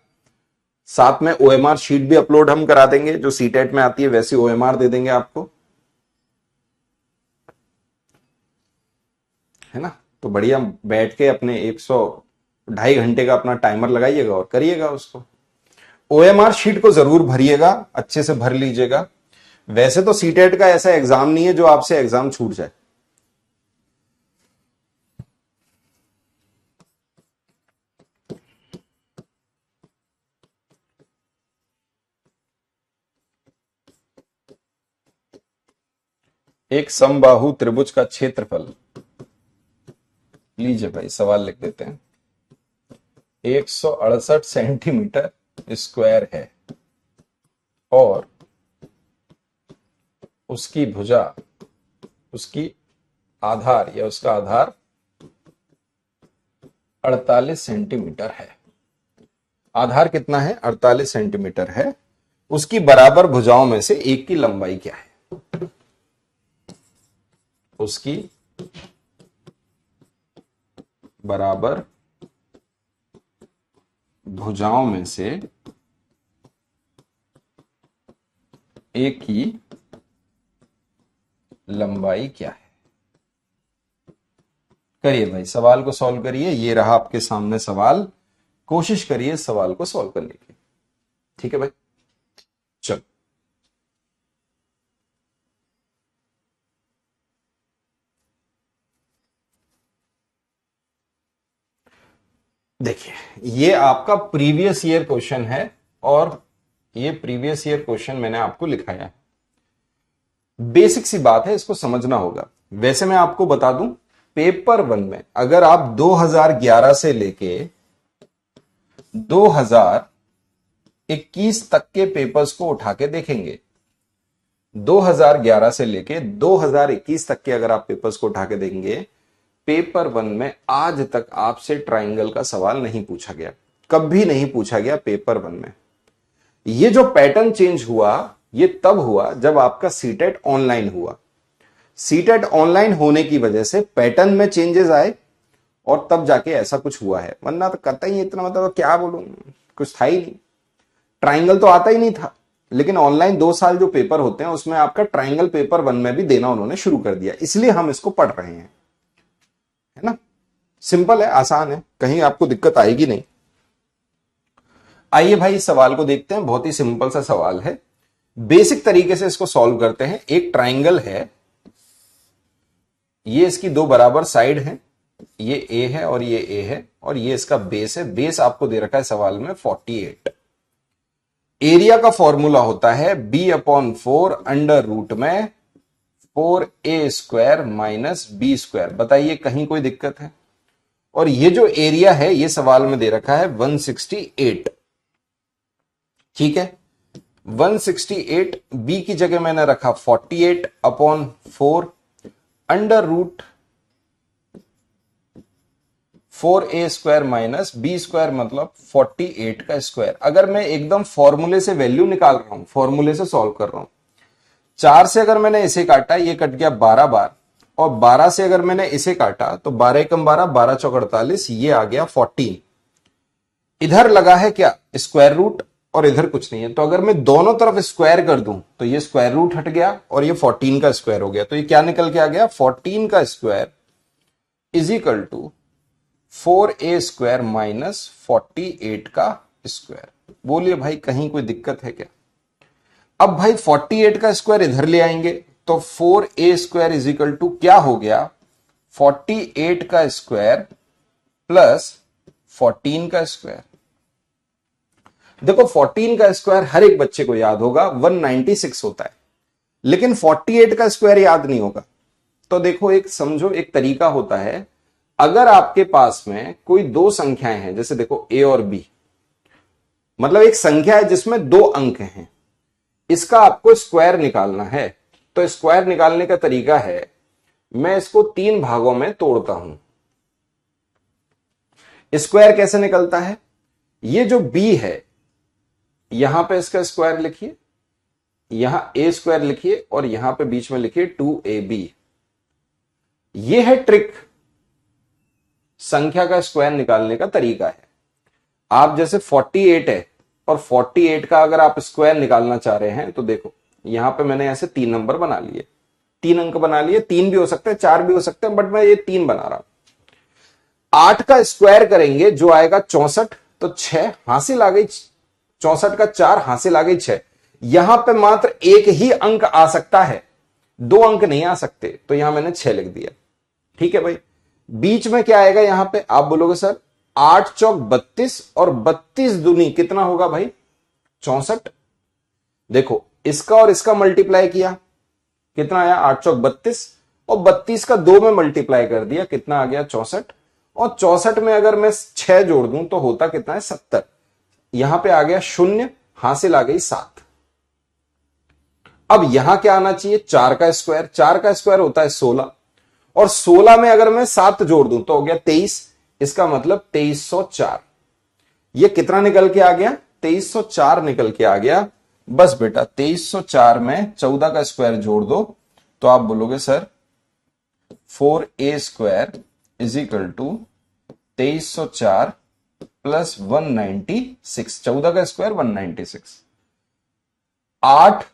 साथ में ओएमआर शीट भी अपलोड हम करा देंगे, जो सीटेट में आती है वैसी ओएमआर दे देंगे आपको, है ना। तो बढ़िया बैठ के अपने 100-2.5 घंटे का अपना टाइमर लगाइएगा और करिएगा उसको। ओएमआर शीट को जरूर भरिएगा, अच्छे से भर लीजिएगा। वैसे तो सीटेट का ऐसा एग्जाम नहीं है जो आपसे एग्जाम छूट जाए। एक समबाहु त्रिभुज का क्षेत्रफल, लीजिए भाई सवाल लिख देते हैं, 168 सेंटीमीटर स्क्वायर है और उसकी भुजा, उसकी आधार या उसका आधार 48 सेंटीमीटर है। आधार कितना है? 48 सेंटीमीटर है। उसकी बराबर भुजाओं में से एक की लंबाई क्या है? उसकी बराबर भुजाओं में से एक की लंबाई क्या है? करिए भाई, सवाल को सॉल्व करिए। ये रहा आपके सामने सवाल, कोशिश करिए सवाल को सॉल्व करने की। ठीक है भाई, चलो। देखिए, ये आपका प्रीवियस ईयर क्वेश्चन है और ये प्रीवियस ईयर क्वेश्चन मैंने आपको लिखाया है। बेसिक सी बात है, इसको समझना होगा। वैसे मैं आपको बता दूं, पेपर वन में अगर आप 2011 से लेके 2021 तक के पेपर्स को उठा के देखेंगे, 2011 से लेके 2021 तक के अगर आप पेपर्स को उठा के देखेंगे, पेपर वन में आज तक आपसे ट्राइंगल का सवाल नहीं पूछा गया, कभी नहीं पूछा गया पेपर वन में। ये जो पैटर्न चेंज हुआ, ये तब हुआ जब आपका सीटेट ऑनलाइन हुआ। सीटेट ऑनलाइन होने की वजह से पैटर्न में चेंजेस आए और तब जाके ऐसा कुछ हुआ है, वरना तो कतई इतना, मतलब क्या बोलूं, कुछ था ही नहीं। ट्राइंगल तो आता ही नहीं था, लेकिन ऑनलाइन 2 साल जो पेपर होते हैं उसमें आपका ट्राइंगल पेपर वन में भी देना उन्होंने शुरू कर दिया, इसलिए हम इसको पढ़ रहे हैं, है ना। सिंपल है, आसान है, कहीं आपको दिक्कत आएगी नहीं। आइए भाई इस सवाल को देखते हैं, बहुत ही सिंपल सा सवाल है, बेसिक तरीके से इसको सॉल्व करते हैं। एक ट्राइंगल है, ये इसकी दो बराबर साइड है, ये ए है और ये ए है, और ये इसका बेस है। बेस आपको दे रखा है सवाल में 48। एरिया का फॉर्मूला होता है b/4 अंडर रूट में 4a² माइनस b²। बताइए कहीं कोई दिक्कत है? और ये जो एरिया है ये सवाल में दे रखा है 168, ठीक है। 168, b की जगह मैंने रखा 48/4 under root 4a² minus b² मतलब 48 का स्क्वायर। अगर मैं एकदम फॉर्मूले से वैल्यू निकाल रहा हूं, फॉर्मूले से सॉल्व कर रहा हूं, 4 से अगर मैंने इसे काटा, ये कट गया 12 बार, और 12 से अगर मैंने इसे काटा तो 12 कम 12, 12 चौक 48, ये आ गया 14। इधर लगा है क्या? स्क्वायर रूट, और इधर कुछ नहीं है। तो अगर मैं दोनों तरफ स्क्वायर कर दूं तो ये स्क्वायर रूट हट गया और ये 14 का स्क्वायर हो गया। तो ये क्या निकल के आ गया? 14 का square is equal to 4a² minus 48 का स्क्वायर। बोलिए भाई कहीं कोई दिक्कत है क्या? अब भाई 48 का स्क्वायर इधर ले आएंगे तो 4a² इज इक्वल टू क्या हो गया? 48 का स्क्वायर प्लस 14 का स्क्वायर। देखो 14 का स्क्वायर हर एक बच्चे को याद होगा, 196 होता है, लेकिन 48 का स्क्वायर याद नहीं होगा। तो देखो एक समझो, एक तरीका होता है, अगर आपके पास में कोई दो संख्याएं हैं, जैसे देखो a और b, मतलब एक संख्या है जिसमें 2 अंक हैं, इसका आपको स्क्वायर निकालना है। तो स्क्वायर निकालने का तरीका है, मैं इसको 3 भागों में तोड़ता हूं। स्क्वायर कैसे निकलता है? ये जो b है, यहां पे इसका स्क्वायर लिखिए, यहां a² लिखिए, और यहां पे बीच में लिखिए 2ab। यह है ट्रिक, संख्या का स्क्वायर निकालने का तरीका है। आप जैसे 48 है और 48 का अगर आप स्क्वायर निकालना चाह रहे हैं तो देखो यहां पे मैंने ऐसे 3 नंबर बना लिए, 3 अंक बना लिए, 3 भी हो सकते हैं, 4 भी हो सकते हैं, बट मैं ये 3 बना रहा हूं। 8 का स्क्वायर करेंगे जो आएगा 64, तो 6 हासिल आ गई, 64 का 4 हासिल आ गई 6। यहां पे मात्र एक ही अंक आ सकता है, 2 अंक नहीं आ सकते, तो यहां मैंने 6 लिख दिया, ठीक है भाई। बीच में क्या आएगा यहां पे? आप बोलोगे सर 8 चौक 32, और 32 दूनी कितना होगा भाई? 64। देखो इसका और इसका मल्टीप्लाई किया, कितना आया? 8 चौक 32, और 32 का 2 में मल्टीप्लाई कर दिया, कितना आ गया? 64। और 64 में अगर मैं 6 जोड़ दूं तो होता कितना है? 70। यहां पे आ गया 0, हासिल आ गई 7। अब यहां क्या आना चाहिए? 4 का स्क्वायर। 4 का स्क्वायर होता है 16, और 16 में अगर मैं 7 जोड़ दूं तो हो गया 23। इसका मतलब 2304। ये कितना निकल के आ गया? 2304 निकल के आ गया। बस बेटा 2304 में 14 का स्क्वायर जोड़ दो तो आप बोलोगे sir 4a² is equal to 2304 plus 196। 14 का स्क्वायर 196। 8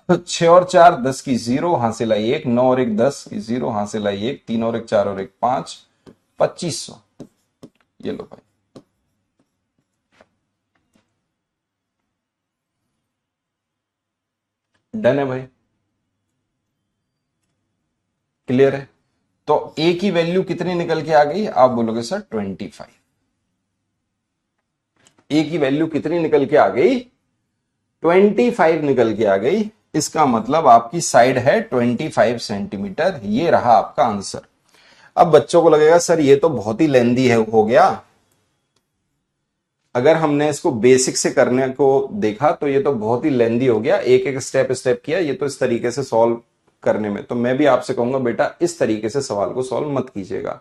6 और 4 10 की 0, हासिल आई 1, 9 और 1 10 की 0, हासिल आई 1, 3 और 1 4 और 1 5, 2500। ये लो भाई, डन है भाई, क्लियर है। तो a की वैल्यू कितनी निकल के आ गई? आप बोलोगे सर 25। ए की वैल्यू कितनी निकल के आ गई? 25 निकल के आ गई। इसका मतलब आपकी साइड है 25 सेंटीमीटर। ये रहा आपका आंसर। अब बच्चों को लगेगा सर ये तो बहुत ही लेंदी है हो गया। अगर हमने इसको बेसिक से करने को देखा तो ये तो बहुत ही लेंदी हो गया, एक एक स्टेप स्टेप किया, ये तो इस तरीके से सॉल्व करने में। तो मैं भी आपसे कहूंगा बेटा इस तरीके से सवाल को सॉल्व मत कीजिएगा,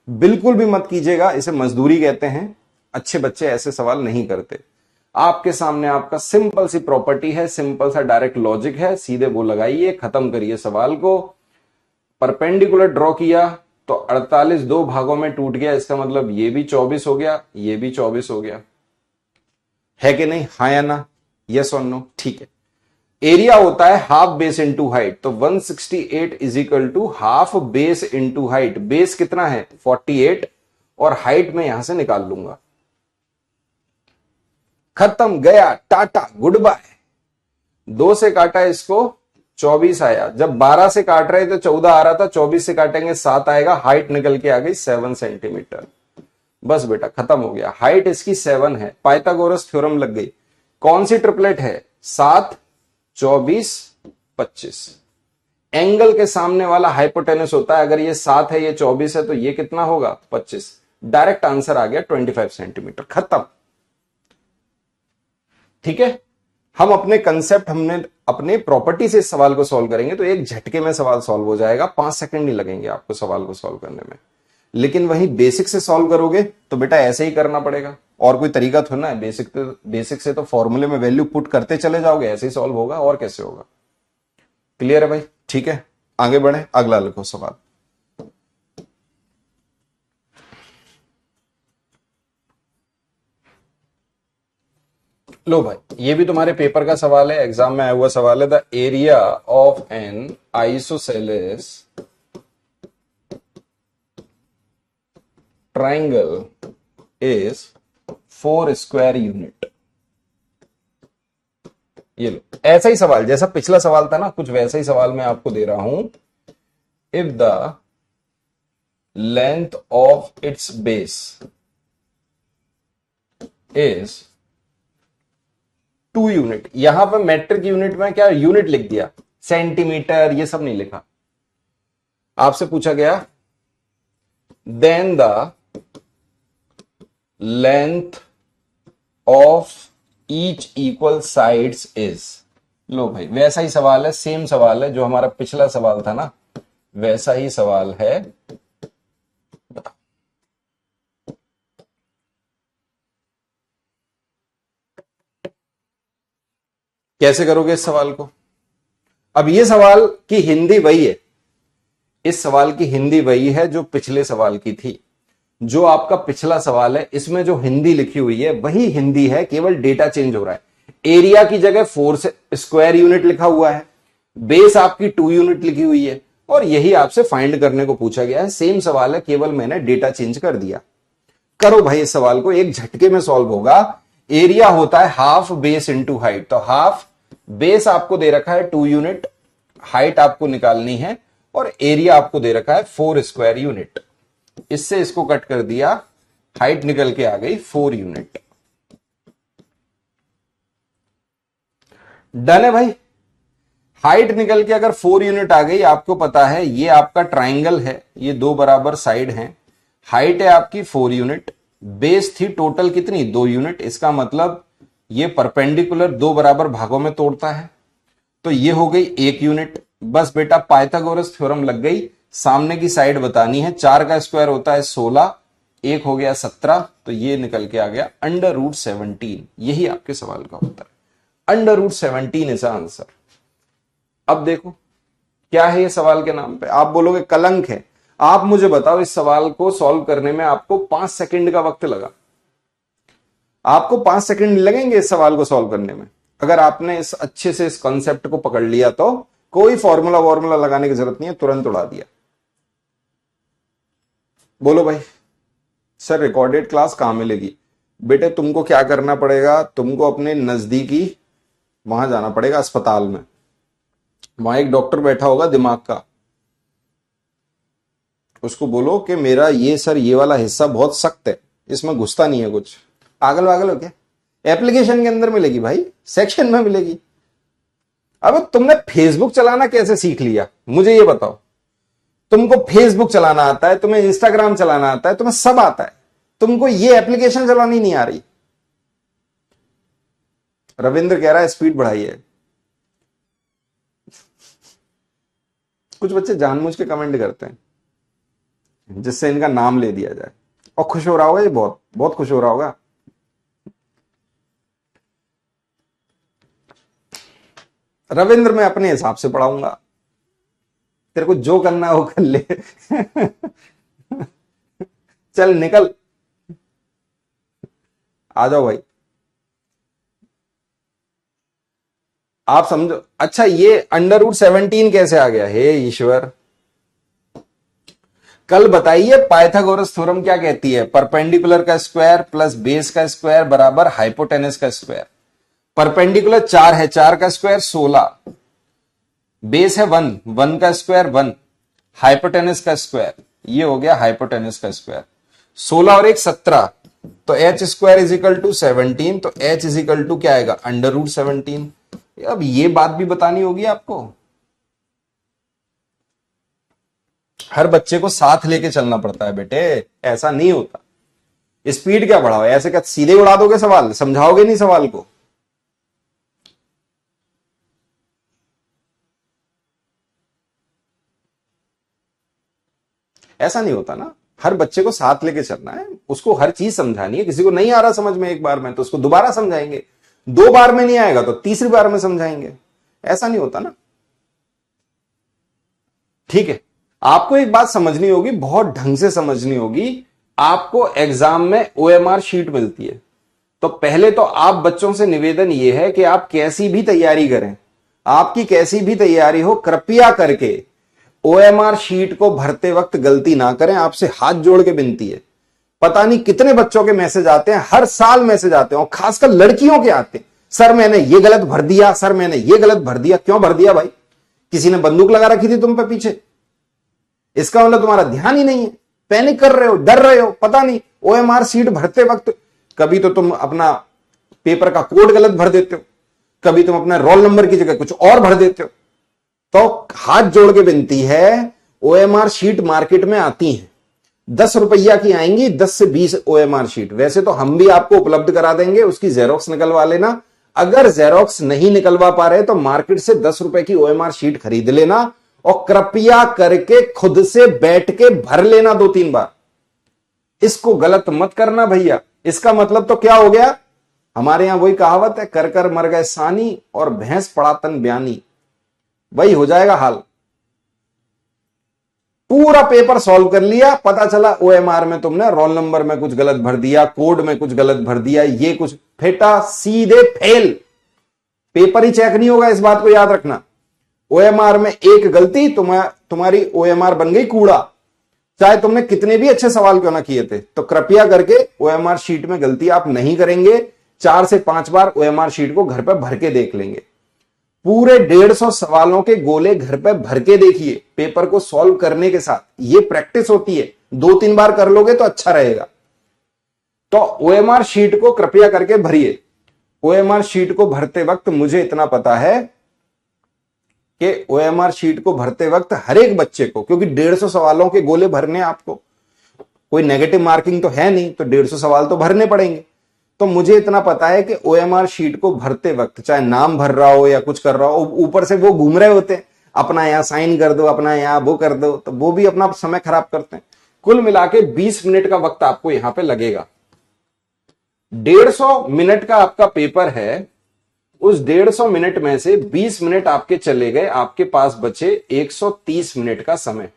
बिल्कुल भी मत कीजिएगा। इसे मजदूरी कहते हैं। अच्छे बच्चे ऐसे सवाल नहीं करते। आपके सामने आपका सिंपल सी प्रॉपर्टी है, सिंपल सा डायरेक्ट लॉजिक है, सीधे वो लगाइए, खत्म करिए सवाल को। परपेंडिकुलर ड्रॉ किया तो 48 दो भागों में टूट गया, इसका मतलब ये भी 24 हो गया, ये भी 24 हो गया, है कि नहीं? हाँ या ना? यस और नो? ठीक है। एरिया होता है हाफ बेस इंटू हाइट, तो 168 is equal to half base into height. Base कितना है? 48, और हाइट में यहां से निकाल लूंगा। खत्म, गया, टाटा, गुड बाय। 2 से काटा इसको 24 आया। जब 12 से काट रहे थे 14 आ रहा था, 24 से काटेंगे 7 आएगा। हाइट निकल के आ गई 7 सेंटीमीटर। बस बेटा खत्म हो गया। हाइट इसकी 7 है। पाइथागोरस थ्योरम लग गई। कौन सी ट्रिपलेट है? 7, 24, 25। एंगल के सामने वाला हाइपोटेनस होता है। अगर ये 7 है, ये 24 है, तो ये कितना होगा? 25। डायरेक्ट आंसर आ गया 25 सेंटीमीटर। खत्म। ठीक है। हम अपने कंसेप्ट, हमने अपने प्रॉपर्टी से इस सवाल को सॉल्व करेंगे तो एक झटके में सवाल सॉल्व हो जाएगा। 5 सेकंड नहीं लगेंगे आपको सवाल को सॉल्व करने में। लेकिन वही बेसिक से सॉल्व करोगे तो बेटा ऐसे ही करना पड़ेगा, और कोई तरीका थोड़ा ना है। बेसिक से तो फॉर्मूले में वैल्यू पुट करते चले जाओगे, ऐसे ही सॉल्व होगा, और कैसे होगा? क्लियर है भाई? ठीक है, आगे बढ़े, अगला लिखो सवाल। लो भाई, ये भी तुम्हारे पेपर का सवाल है, एग्जाम में आया हुआ सवाल है। The area of an isosceles triangle is 4 square unit. ये लो, ऐसा ही सवाल जैसा पिछला सवाल था ना, कुछ वैसा ही सवाल मैं आपको दे रहा हूं। If the length of its base is 2 unit. यहां पर मेट्रिक यूनिट में क्या यूनिट लिख दिया, सेंटीमीटर ये सब नहीं लिखा। आपसे पूछा गया then the length of each equal sides is. लो भाई, वैसा ही सवाल है, सेम सवाल है जो हमारा पिछला सवाल था ना, वैसा ही सवाल है। बताओ कैसे करोगे इस सवाल को? अब ये सवाल की हिंदी वही है, इस सवाल की हिंदी वही है जो पिछले सवाल की थी। जो आपका पिछला सवाल है इसमें जो हिंदी लिखी हुई है वही हिंदी है, केवल डेटा चेंज हो रहा है। एरिया की जगह 4 स्क्वायर यूनिट लिखा हुआ है, बेस आपकी 2 यूनिट लिखी हुई है, और यही आपसे फाइंड करने को पूछा गया है। सेम सवाल है, केवल मैंने डेटा चेंज कर दिया। करो भाई इस सवाल को, एक झटके में सॉल्व होगा। एरिया होता है हाफ बेस इंटू हाइट, तो हाफ बेस आपको दे रखा है 2 यूनिट, हाइट आपको निकालनी है, और एरिया आपको दे रखा है 4 स्क्वायर यूनिट। इससे इसको कट कर दिया, हाइट निकल के आ गई 4 यूनिट। डन है भाई? हाइट निकल के अगर 4 यूनिट आ गई, आपको पता है ये आपका ट्राइंगल है, ये 2 बराबर साइड हैं, हाइट है आपकी 4 यूनिट, बेस थी टोटल कितनी? 2 यूनिट। इसका मतलब ये परपेंडिकुलर 2 बराबर भागों में तोड़ता है, तो ये हो गई 1 यूनिट। बस बेटा पाइथागोरस थ्योरम लग गई। सामने की साइड बतानी है, 4 का स्क्वायर होता है 16, 1 हो गया 17, तो ये निकल के आ गया √17। यही आपके सवाल का उत्तर है, √17 इज आंसर। अब देखो क्या है ये सवाल के नाम पे, आप बोलोगे कलंक है। आप मुझे बताओ इस सवाल को सॉल्व करने में आपको 5 सेकंड का वक्त लगा, आपको 5 सेकंड नहीं लगेंगे इस सवाल को सॉल्व करने में। अगर आपने इस अच्छे से इस कॉन्सेप्ट को पकड़ लिया तो कोई फॉर्मूला वॉर्मूला लगाने की जरूरत नहीं है, तुरंत उड़ा दिया। बोलो भाई सर रिकॉर्डेड क्लास कहां मिलेगी? बेटे तुमको क्या करना पड़ेगा, तुमको अपने नजदीकी वहां जाना पड़ेगा अस्पताल में, वहां एक डॉक्टर बैठा होगा दिमाग का, उसको बोलो कि मेरा ये सर ये वाला हिस्सा बहुत सख्त है, इसमें घुसता नहीं है कुछ। पागल वागल हो क्या? एप्लीकेशन के अंदर मिलेगी भाई, सेक्शन में मिलेगी। अब तुमने फेसबुक चलाना कैसे सीख लिया, मुझे ये बताओ। तुमको फेसबुक चलाना आता है, तुम्हें इंस्टाग्राम चलाना आता है, तुम्हें सब आता है, तुमको ये एप्लीकेशन चलानी नहीं आ रही। रविंद्र कह रहा है स्पीड बढ़ाइए। कुछ बच्चे जानबूझ के कमेंट करते हैं जिससे इनका नाम ले दिया जाए, और खुश हो रहा होगा ये, बहुत बहुत खुश हो रहा होगा। रविंद्र मैं अपने हिसाब से पढ़ाऊंगा, तेरे को जो करना है वो कर ले। चल निकल, आ जाओ भाई। आप समझो। अच्छा ये √17 कैसे आ गया, हे ईश्वर। कल बताइए पाइथागोरस थ्योरम क्या कहती है, परपेंडिकुलर का स्क्वायर प्लस बेस का स्क्वायर बराबर हाइपोटेनस का स्क्वायर। परपेंडिकुलर 4 है, 4 का स्क्वायर 16, बेस है 1, 1 का स्क्वायर 1, हाइपोटेनस का स्क्वायर, ये हो गया हाइपोटेनस का स्क्वायर। 16 और 1 17, तो h square is equal to 17, तो h इज इक्वल टू क्या आएगा, √17। अब ये बात भी बतानी होगी आपको। हर बच्चे को साथ लेके चलना पड़ता है बेटे, ऐसा नहीं होता। स्पीड क्या बढ़ाओ, ऐसे क्या सीधे उड़ा दोगे सवाल, समझाओगे नहीं सवाल को। ऐसा नहीं होता ना, हर बच्चे को साथ लेके चलना है, उसको हर चीज समझानी है। किसी को नहीं आ रहा समझ में एक बार में तो उसको दोबारा समझाएंगे, 2 बार में नहीं आएगा तो तीसरी बार में समझाएंगे। ऐसा नहीं होता ना, ठीक है। आपको एक बात समझनी होगी, बहुत ढंग से समझनी होगी। आपको एग्जाम में OMR शीट मिलती है, तो पहले तो आप बच्चों से निवेदन यह है कि आप कैसी भी तैयारी करें, आपकी कैसी भी तैयारी हो, कृपया करके OMR शीट को भरते वक्त गलती ना करें। आपसे हाथ जोड़ के विनती है। पता नहीं कितने बच्चों के मैसेज आते हैं, हर साल मैसेज आते हैं, और खासकर लड़कियों के आते हैं, सर मैंने ये गलत भर दिया, सर मैंने ये गलत भर दिया। क्यों भर दिया भाई, किसी ने बंदूक लगा रखी थी तुम पे पीछे? इसका मतलब तुम्हारा ध्यान ही नहीं है, पैनिक कर रहे हो, डर रहे हो। पता नहीं OMR शीट भरते वक्त कभी तो तुम अपना पेपर का कोड गलत भर देते हो, कभी तुम अपना रोल नंबर की जगह कुछ और भर देते हो। तो हाथ जोड़ के विनती है, OMR शीट मार्केट में आती हैं, 10 रुपया की आएंगी, 10 से 20 OMR शीट। वैसे तो हम भी आपको उपलब्ध करा देंगे, उसकी जेरोक्स निकलवा लेना। अगर जेरोक्स नहीं निकलवा पा रहे तो मार्केट से 10 रुपए की OMR शीट खरीद लेना, और कृपया करके खुद से बैठ के भर लेना 2-3 बार। इसको गलत मत करना भैया। इसका मतलब तो क्या हो गया, हमारे यहां वही कहावत है, कर कर मर गए सानी और भैंस पड़ा तन ब्यानी। वही हो जाएगा हाल। पूरा पेपर सॉल्व कर लिया, पता चला OMR में तुमने रोल नंबर में कुछ गलत भर दिया, कोड में कुछ गलत भर दिया, ये कुछ फेटा, सीधे फेल। पेपर ही चेक नहीं होगा, इस बात को याद रखना। OMR में एक गलती तुम्हारी OMR बन गई कूड़ा, चाहे तुमने कितने भी अच्छे सवाल क्यों ना किए थे। तो कृपया करके OMR शीट में गलती आप नहीं करेंगे। 4 से 5 बार OMR शीट को घर पर भर के देख लेंगे। पूरे 150 सवालों के गोले घर पे भर के देखिए पेपर को सॉल्व करने के साथ। ये प्रैक्टिस होती है, 2-3 बार कर लोगे तो अच्छा रहेगा। तो OMR शीट को कृपया करके भरिए। OMR शीट को भरते वक्त मुझे इतना पता है कि OMR शीट को भरते वक्त हर एक बच्चे को, क्योंकि 150 सवालों के गोले भरने आपको, कोई नेगेटिव मार्किंग तो है नहीं, तो 150 सवाल तो भरने पड़ेंगे। तो मुझे इतना पता है कि OMR शीट को भरते वक्त चाहे नाम भर रहा हो या कुछ कर रहा हो, ऊपर से वो घूम रहे होते हैं, अपना यहां साइन कर दो, अपना यहां वो कर दो, तो वो भी अपना समय खराब करते हैं। कुल मिला के 20 मिनट का वक्त आपको यहां पे लगेगा। 150 मिनट का आपका पेपर है, उस 150 मिनट में से 20 मिनट आपके चले गए, आपके पास बचे 130 मिनट का समय।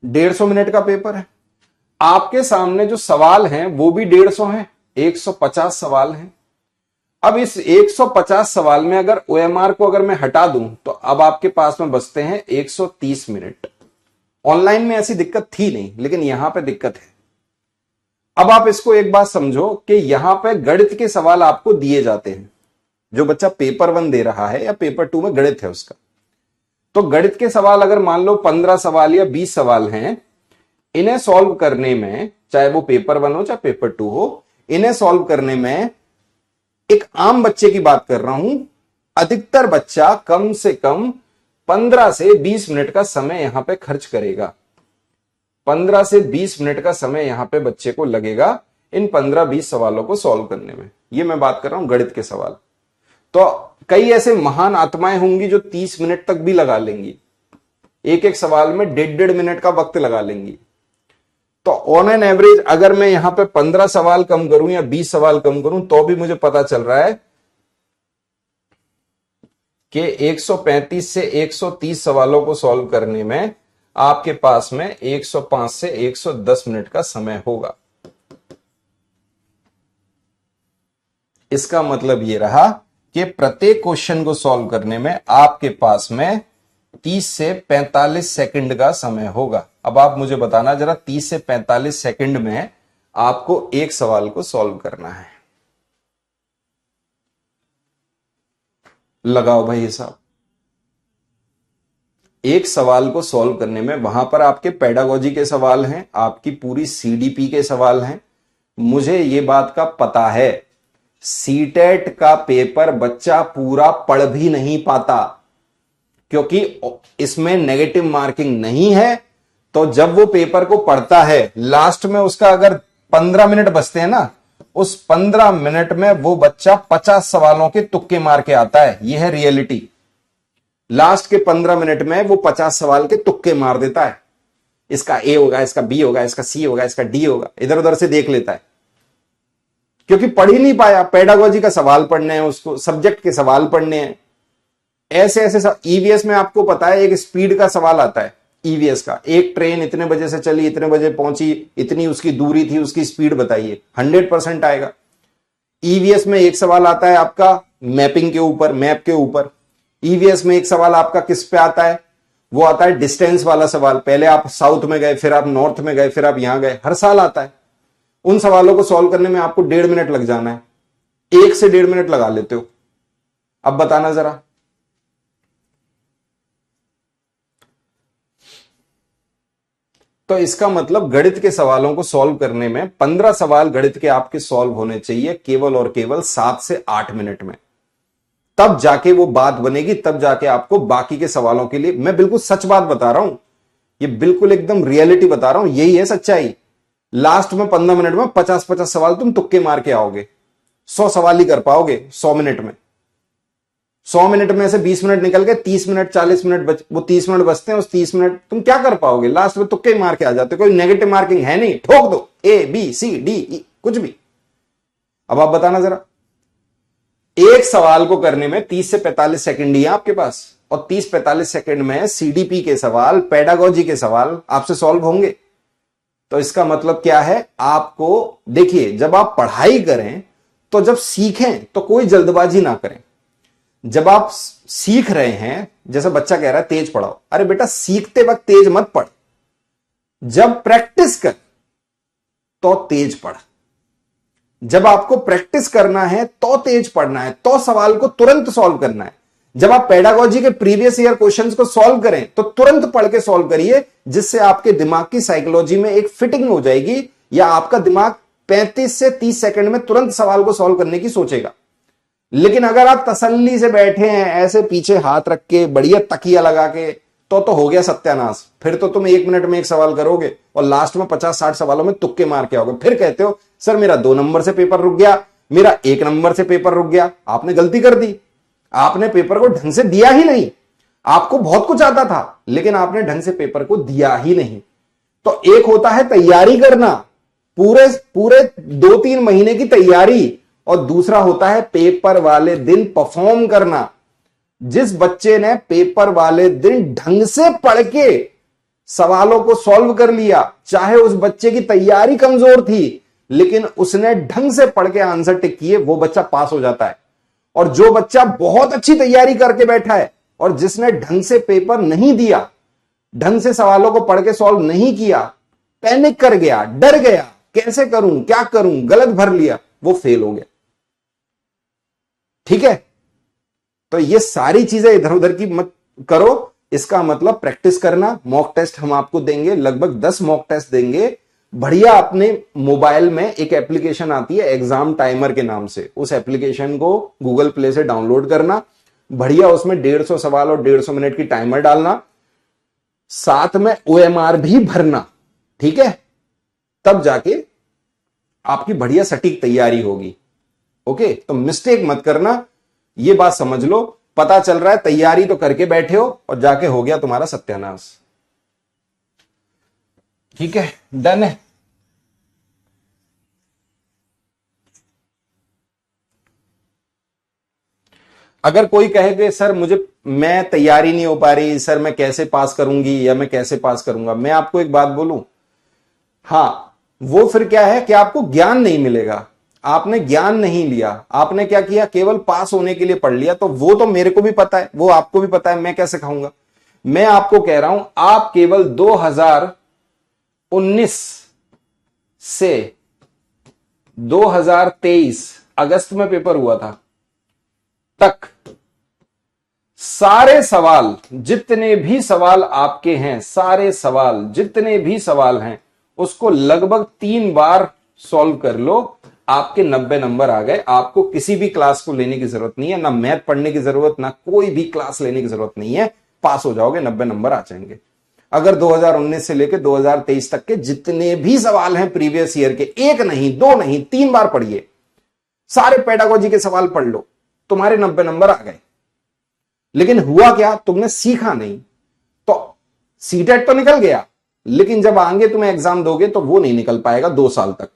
150 मिनट का पेपर है, आपके सामने जो सवाल हैं वो भी 150 हैं, 150 सवाल हैं। अब इस 150 सवाल में अगर OMR को अगर मैं हटा दूं तो अब आपके पास में बचते हैं 130 मिनट। ऑनलाइन में ऐसी दिक्कत थी नहीं, लेकिन यहां पे दिक्कत है। अब आप इसको एक बात समझो कि यहां पे गणित के सवाल आपको दिए जाते हैं। जो बच्चा पेपर 1 दे रहा है या पेपर 2 में गणित है उसका, तो गणित के सवाल अगर मान लो 15 सवाल या 20 सवाल हैं, इन्हें सॉल्व करने में, चाहे वो पेपर 1 हो चाहे पेपर 2 हो, इन्हें सॉल्व करने में एक आम बच्चे की बात कर रहा हूं, अधिकतर बच्चा कम से कम 15 से 20 मिनट का समय यहां पे खर्च करेगा। 15 से 20 मिनट का समय यहां पे बच्चे को लगेगा इन 15-20 सवालों को सॉल्व करने में। ये मैं बात कर रहा हूं गणित के सवाल। तो कई ऐसे महान आत्माएं होंगी जो 30 मिनट तक भी लगा लेंगी, एक एक सवाल में 1.5 मिनट का वक्त लगा लेंगी। तो ऑन एन एवरेज अगर मैं यहां पे 15 सवाल कम करूं या 20 सवाल कम करूं तो भी मुझे पता चल रहा है कि 135 से 130 सवालों को सॉल्व करने में आपके पास में 105 से 110 मिनट का समय होगा। इसका मतलब यह रहा कि प्रत्येक क्वेश्चन को सॉल्व करने में आपके पास में 30 से 45 सेकंड का समय होगा। अब आप मुझे बताना जरा, 30 से 45 सेकंड में आपको एक सवाल को सॉल्व करना है। लगाओ भाई हिसाब। एक सवाल को सॉल्व करने में वहां पर आपके पेडागोजी के सवाल हैं, आपकी पूरी सीडीपी के सवाल हैं। मुझे यह बात का पता है, सीटेट का पेपर बच्चा पूरा पढ़ भी नहीं पाता, क्योंकि इसमें नेगेटिव मार्किंग नहीं है। तो जब वो पेपर को पढ़ता है, लास्ट में उसका अगर 15 मिनट बचते हैं ना, उस 15 मिनट में वो बच्चा 50 सवालों के तुक्के मार के आता है। यह है रियलिटी। लास्ट के 15 मिनट में वो 50 सवाल के तुक्के मार देता है। इसका ए होगा, इसका बी होगा, इसका सी होगा, इसका डी होगा, इधर उधर से देख लेता है, क्योंकि पढ़ ही नहीं पाया। पेडागोजी का सवाल पढ़ने हैं, उसको सब्जेक्ट के सवाल पढ़ने हैं। ऐसे ऐसे ईवीएस में आपको पता है एक स्पीड का सवाल आता है। ईवीएस का, एक ट्रेन इतने बजे से चली, इतने बजे पहुंची, इतनी उसकी दूरी थी, उसकी स्पीड बताइए, 100% आएगा। ईवीएस में एक सवाल आता है आपका मैपिंग के ऊपर, मैप के ऊपर। ईवीएस में एक सवाल आपका किस पे आता है, वो आता है डिस्टेंस वाला सवाल। पहले आप साउथ में गए, फिर आप नॉर्थ में गए, फिर आप यहां गए, हर साल आता है। उन सवालों को सॉल्व करने में आपको 1.5 मिनट लग जाना है, 1 से 1.5 मिनट लगा लेते हो। अब बताना जरा, तो इसका मतलब गणित के सवालों को सॉल्व करने में 15 सवाल गणित के आपके सॉल्व होने चाहिए केवल और केवल 7 से 8 मिनट में। तब जाके वो बात बनेगी, तब जाके आपको बाकी के सवालों के लिए, मैं बिल्कुल सच बात बता रहा हूं, ये बिल्कुल एकदम रियलिटी बता रहा हूं, यही है सच्चाई। लास्ट में 15 मिनट में 50-50 सवाल तुम तुक्के मार के आओगे, 100 सवाल ही कर पाओगे 100 मिनट में। 100 मिनट में से 20 मिनट निकल गए, 30 मिनट 40 मिनट वो 30 मिनट बचते हैं, उस 30 मिनट तुम क्या कर पाओगे? लास्ट में तुक्के मार के आ जाते, कोई नेगेटिव मार्किंग है नहीं, ठोक दो A B C D E कुछ भी। अब आप बताना जरा, एक सवाल को करने में 30 से 45 सेकंड ही है आपके पास, और 30-45 सेकंड में सीडीपी के सवाल, पेडागोजी के सवाल आपसे सॉल्व होंगे। तो इसका मतलब क्या है? आपको देखिए, जब आप पढ़ाई करें तो जब सीखें तो कोई जल्दबाजी ना करें। जब आप सीख रहे हैं, जैसे बच्चा कह रहा है तेज पढ़ाओ, अरे बेटा सीखते वक्त तेज मत पढ़, जब प्रैक्टिस कर तो तेज पढ़। जब आपको प्रैक्टिस करना है तो तेज पढ़ना है, तो सवाल को तुरंत सॉल्व करना है। जब आप पेडागोजी के प्रीवियस ईयर क्वेश्चंस को सॉल्व करें तो तुरंत पढ़ के सॉल्व करिए, जिससे आपके दिमाग की साइकोलॉजी में एक फिटिंग हो जाएगी, या आपका दिमाग 35 से 30 सेकंड में तुरंत सवाल को सॉल्व करने की सोचेगा। लेकिन अगर आप तसल्ली से बैठे हैं ऐसे पीछे हाथ रख के, बढ़िया तकिया लगा के, तो हो गया सत्यानाश। फिर तो तुम 1 मिनट में एक सवाल करोगे और लास्ट में 50-60 सवालों में तुक्के मार के आओगे। फिर कहते हो सर मेरा 2 नंबर से पेपर रुक गया, मेरा 1 नंबर से पेपर रुक गया। आपने गलती कर दी, आपने पेपर को ढंग से दिया ही नहीं। आपको बहुत कुछ आता था, लेकिन आपने ढंग से पेपर को दिया ही नहीं। तो एक होता है तैयारी करना, पूरे 2-3 महीने की तैयारी, और दूसरा होता है पेपर वाले दिन परफॉर्म करना। जिस बच्चे ने पेपर वाले दिन ढंग से पढ़ के सवालों को सॉल्व कर लिया, चाहे उस बच्चे की तैयारी कमजोर थी, लेकिन उसने ढंग से पढ़ के आंसर टिक किए, वो बच्चा पास हो जाता है। और जो बच्चा बहुत अच्छी तैयारी करके बैठा है और जिसने ढंग से पेपर नहीं दिया, ढंग से सवालों को पढ़ के सॉल्व नहीं किया, पैनिक कर गया, डर गया, कैसे करूं, क्या करूं, गलत भर लिया, वो फेल हो गया। ठीक है? तो ये सारी चीजें इधर उधर की मत करो। इसका मतलब प्रैक्टिस करना। मॉक टेस्ट हम आपको देंगे, लगभग 10 मॉक टेस्ट देंगे, बढ़िया अपने मोबाइल में एक एप्लीकेशन आती है एग्जाम टाइमर के नाम से, उस एप्लीकेशन को गूगल प्ले से डाउनलोड करना, बढ़िया उसमें 150 सवाल और 150 मिनट की टाइमर डालना, साथ में ओएमआर भी भरना, ठीक है, तब जाके आपकी बढ़िया सटीक तैयारी होगी। ओके, तो मिस्टेक मत करना, ये बात समझ लो। पता चल रहा है तैयारी तो करके बैठे हो और जाके हो गया तुम्हारा सत्यानाश। ठीक है, डन है। अगर कोई कहे कि सर मैं तैयारी नहीं हो पा रही, सर मैं कैसे पास करूंगी या मैं कैसे पास करूंगा, मैं आपको एक बात बोलूं, हाँ, वो फिर क्या है कि आपको ज्ञान नहीं मिलेगा, आपने ज्ञान नहीं लिया, आपने क्या किया, केवल पास होने के लिए पढ़ लिया। तो वो तो मेरे को भी पता है, वो आपको भी पता है, मैं कैसे खाऊंगा। मैं आपको कह रहा हूं, आप केवल 2019 से 2023 अगस्त में पेपर हुआ था तक सारे सवाल, जितने भी सवाल आपके हैं, सारे सवाल जितने भी सवाल हैं, उसको लगभग 3 बार सॉल्व कर लो, आपके 90 नंबर आ गए। आपको किसी भी क्लास को लेने की जरूरत नहीं है, ना मैथ पढ़ने की जरूरत, ना कोई भी क्लास लेने की जरूरत नहीं है, पास हो जाओगे, 90 नंबर आ जाएंगे। अगर 2019 से लेकर 2023 तक के जितने भी सवाल हैं प्रीवियस ईयर के, एक नहीं, दो नहीं, 3 बार पढ़िए, सारे पेडागोजी के सवाल पढ़ लो, तुम्हारे 90 नंबर आ गए। लेकिन हुआ क्या, तुमने सीखा नहीं। तो सीटेट तो निकल गया, लेकिन जब आगे तुम्हें एग्जाम दोगे तो वो नहीं निकल पाएगा 2 साल तक।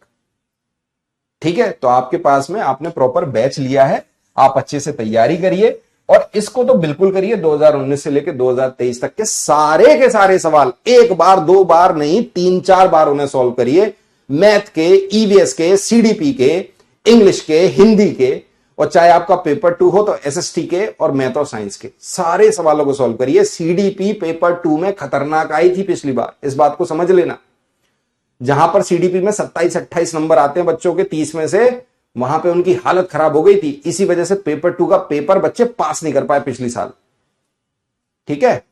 ठीक है, तो आपके पास में आपने प्रॉपर बैच लिया है, आप अच्छे से तैयारी करिए, और इसको तो बिल्कुल करिए 2019 से लेकर 2023 तक के सारे सवाल, एक बार 2 बार नहीं, 3-4 बार उन्हें सॉल्व करिए। मैथ के, ईवीएस के, सीडीपी के, इंग्लिश के, हिंदी के, और चाहे आपका पेपर 2 हो तो एसएसटी के और मैथ और साइंस के सारे सवालों को सॉल्व करिए। सीडीपी पेपर 2 में खतरनाक आई थी पिछली बार, इस बात को समझ लेना। जहां पर सीडीपी में 27-28 नंबर आते हैं बच्चों के 30 में से, वहां पे उनकी हालत खराब हो गई थी। इसी वजह से पेपर 2 का पेपर बच्चे पास नहीं कर पाए पिछली साल। ठीक है,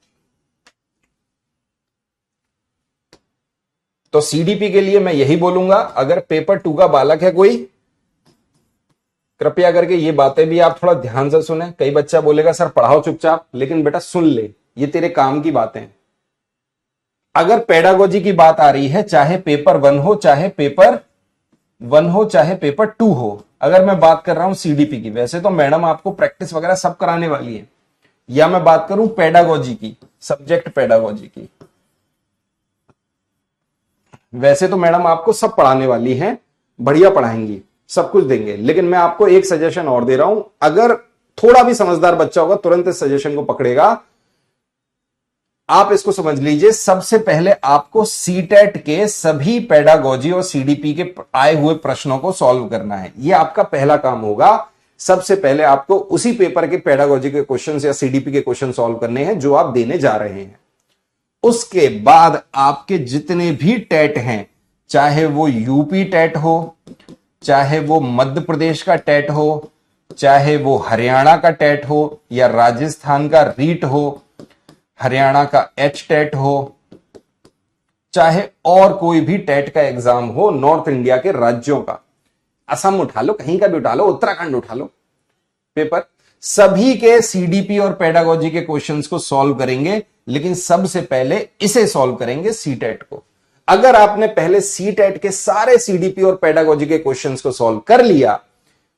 तो सीडीपी के लिए मैं यही बोलूंगा, अगर पेपर 2 का बालक है कोई, कृपया करके ये बातें भी आप थोड़ा ध्यान से सुने। कई बच्चा बोलेगा सर पढ़ाओ चुपचाप, लेकिन बेटा सुन ले, ये तेरे काम की बातें। अगर पेडागोजी की बात आ रही है, चाहे पेपर 1 हो, चाहे पेपर 1 हो, चाहे पेपर 2 हो, अगर मैं बात कर रहा हूं सीडीपी की, वैसे तो मैडम आपको प्रैक्टिस वगैरह सब कराने वाली है, या मैं बात करूं पेडागोजी की, सब्जेक्ट पेडागोजी की, वैसे तो मैडम आपको सब पढ़ाने वाली हैं, बढ़िया पढ़ाएंगी, सब कुछ देंगे। लेकिन मैं आपको एक सजेशन और दे रहा हूं, अगर थोड़ा भी समझदार बच्चा होगा तुरंत इस सजेशन को पकड़ेगा। आप इसको समझ लीजिए, सबसे पहले आपको सीटेट के सभी पेडागोजी और सीडीपी के आए हुए प्रश्नों को सॉल्व करना है, यह आपका पहला काम होगा। सबसे पहले आपको उसी पेपर के पेडागोजी के क्वेश्चंस या सीडीपी के क्वेश्चन सॉल्व करने हैं जो आप देने जा रहे हैं। उसके बाद आपके जितने भी टेट हैं, चाहे वो यूपी टेट हो, चाहे वो मध्य प्रदेश का टेट हो, चाहे वो हरियाणा का टेट हो, या राजस्थान का रीट हो, हरियाणा का एच टेट हो, चाहे और कोई भी टेट का एग्जाम हो नॉर्थ इंडिया के राज्यों का, असम उठा लो, कहीं का भी उठा लो, उत्तराखंड उठा लो, पेपर सभी के सीडीपी और पेडागोजी के क्वेश्चंस को सॉल्व करेंगे। लेकिन सबसे पहले इसे सॉल्व करेंगे, सीटेट को। अगर आपने पहले सीटेट के सारे सीडीपी और पेडागोजी के क्वेश्चंस को सॉल्व कर लिया,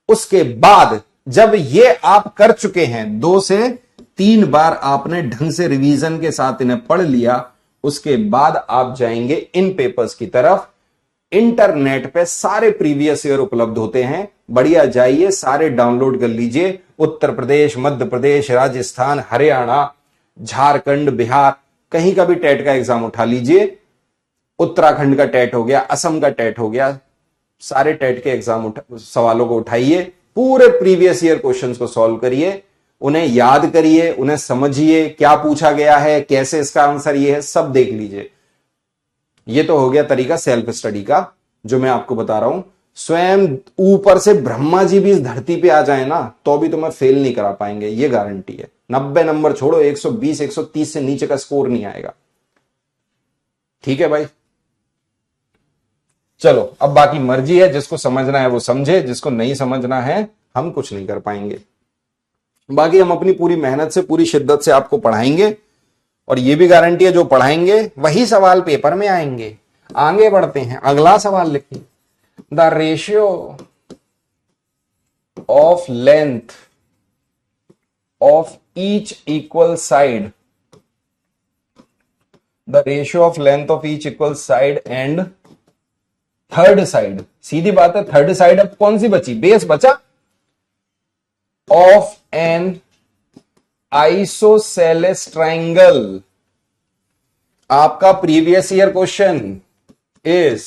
उसके बाद जब ये आप कर चुके हैं, 2 से 3 बार आपने ढंग से रिवीजन के साथ इन्हें पढ़ लिया, उसके बाद आप जाएंगे इन पेपर्स की तरफ। इंटरनेट पे सारे प्रीवियस ईयर उपलब्ध होते हैं, बढ़िया जाइए, सारे डाउनलोड कर लीजिए। उत्तर प्रदेश, मध्य प्रदेश, राजस्थान, हरियाणा, झारखंड, बिहार, कहीं का भी टेट का एग्जाम उठा लीजिए। उत्तराखंड का टेट हो गया, असम का टेट हो गया, सारे टेट के एग्जाम सवालों को उठाइए, पूरे प्रीवियस ईयर क्वेश्चंस को सॉल्व करिए, उन्हें याद करिए, उन्हें समझिए, क्या पूछा गया है, कैसे इसका आंसर ये है, सब देख लीजिए। ये तो हो गया तरीका सेल्फ स्टडी का, जो मैं आपको बता रहा हूं। स्वयं ऊपर से ब्रह्मा जी भी इस धरती पे आ जाए ना, तो भी तुम्हें फेल नहीं करा पाएंगे, ये गारंटी है। 90 नंबर छोड़ो, 120 130 से नीचे का स्कोर नहीं आएगा। ठीक है भाई, चलो अब बाकी मर्जी है, जिसको समझना है वो समझे, जिसको नहीं समझना है हम कुछ नहीं कर पाएंगे। बाकी हम अपनी पूरी मेहनत से पूरी शिद्दत से आपको पढ़ाएंगे और ये भी गारंटी है जो पढ़ाएंगे वही सवाल पेपर में आएंगे। आगे बढ़ते हैं, अगला सवाल लिखिए। The ratio of length of each equal side, the ratio of length of each equal side and third side. सीधी बात है, थर्ड साइड अब कौन सी बची, बेस बचा, ऑफ एन आइसोसेलेस ट्राइंगल। आपका previous year question is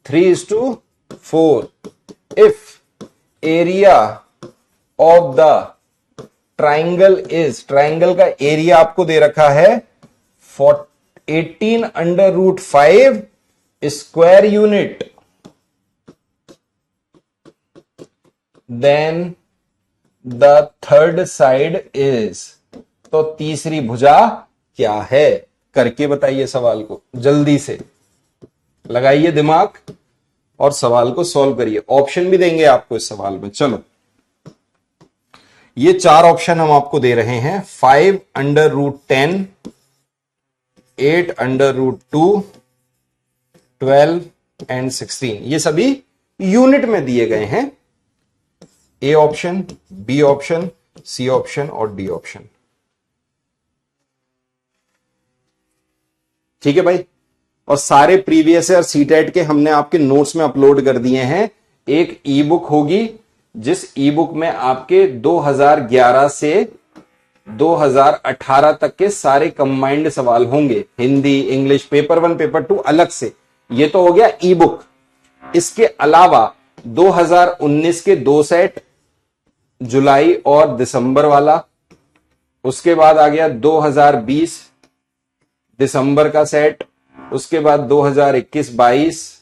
3:4 if area of the triangle is, triangle का area आपको दे रखा है 18/√5 square unit, then the third side is, तो तीसरी भुजा क्या है, करके बताइए सवाल को, जल्दी से लगाइए दिमाग और सवाल को सॉल्व करिए। ऑप्शन भी देंगे आपको इस सवाल में। चलो ये 4 ऑप्शन हम आपको दे रहे हैं, 5/10, 8/2, 12 एंड 16। ये सभी यूनिट में दिए गए हैं, A option, B option, C option और डी ऑप्शन। ठीक है भाई, और सारे प्रीवियस ईयर सीटेट के हमने आपके नोट्स में अपलोड कर दिए हैं। एक ई बुक होगी जिस ई बुक में आपके 2011 से 2018 तक के सारे कंबाइंड सवाल होंगे, हिंदी इंग्लिश, पेपर 1 पेपर 2 अलग से। ये तो हो गया ई बुक। इसके अलावा 2019 के 2 सेट, जुलाई और दिसंबर वाला, उसके बाद आ गया 2020 दिसंबर का सेट, उसके बाद 2021-22,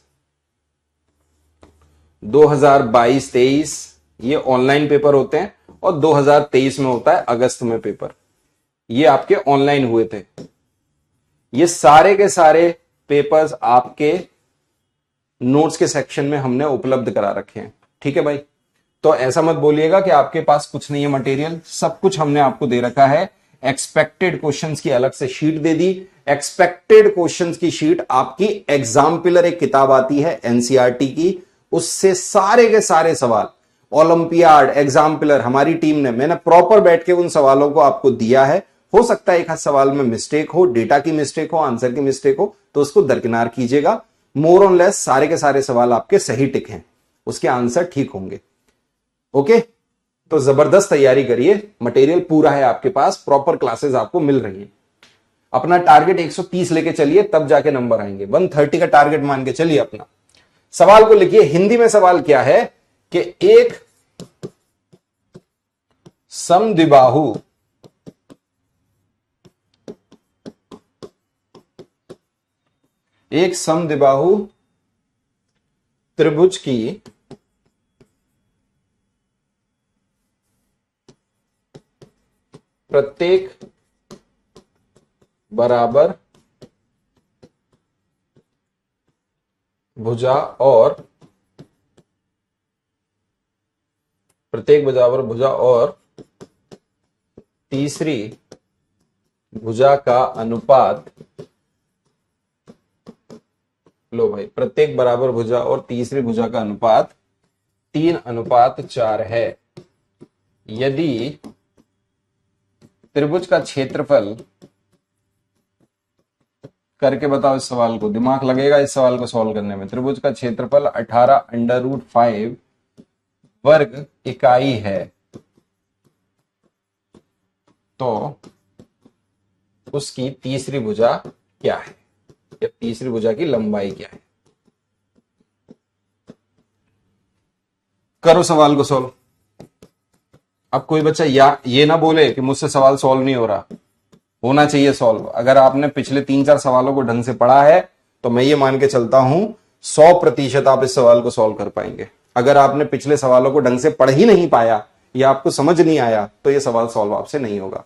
2022-23 ये ऑनलाइन पेपर होते हैं, और 2023 में होता है अगस्त में पेपर। ये आपके ऑनलाइन हुए थे। ये सारे के सारे पेपर्स आपके नोट्स के सेक्शन में हमने उपलब्ध करा रखे हैं। ठीक है भाई, तो ऐसा मत बोलिएगा कि आपके पास कुछ नहीं है मटेरियल, सब कुछ हमने आपको दे रखा है। एक्सपेक्टेड क्वेश्चंस की अलग से शीट दे दी। एक्सपेक्टेड क्वेश्चंस की शीट आपकी एग्जाम्पलर एक किताब आती है एनसीईआरटी की, उससे सारे के सारे सवाल, ओलंपियाड, एग्जाम्पलर, हमारी टीम ने, मैंने प्रॉपर बैठ के उन सवालों को आपको दिया है। हो सकता है एक हाथ सवाल में मिस्टेक हो, डेटा की मिस्टेक हो, आंसर की मिस्टेक हो, तो उसको दरकिनार कीजिएगा। मोर ऑन लेस सारे के सारे सवाल आपके सही टिक हैं, उसके आंसर ठीक होंगे। ओके, तो जबरदस्त तैयारी करिए, मटेरियल पूरा है आपके पास, प्रॉपर क्लासेस आपको मिल रही हैं। अपना टारगेट 130 लेके चलिए, तब जाके नंबर आएंगे। 130 का टारगेट मान के चलिए अपना। सवाल को लिखिए। हिंदी में सवाल क्या है कि एक समद्विबाहु त्रिभुज की प्रत्येक बराबर भुजा और तीसरी भुजा का अनुपात, लो भाई, प्रत्येक बराबर भुजा और तीसरी भुजा का अनुपात 3:4 है। यदि त्रिभुज का क्षेत्रफल, करके बताओ इस सवाल को, दिमाग लगेगा इस सवाल को सॉल्व करने में। त्रिभुज का क्षेत्रफल 18/5 वर्ग इकाई है, तो उसकी तीसरी भुजा क्या है, या तीसरी भुजा की लंबाई क्या है। करो सवाल को सॉल्व। अब कोई बच्चा ये ना बोले कि मुझसे सवाल सॉल्व नहीं हो रहा, होना चाहिए सॉल्व। अगर आपने पिछले 3-4 सवालों को ढंग से पढ़ा है तो मैं ये मान के चलता हूं 100% आप इस सवाल को सॉल्व कर पाएंगे। अगर आपने पिछले सवालों को ढंग से पढ़ ही नहीं पाया या आपको समझ नहीं आया तो ये सवाल सॉल्व आपसे नहीं होगा।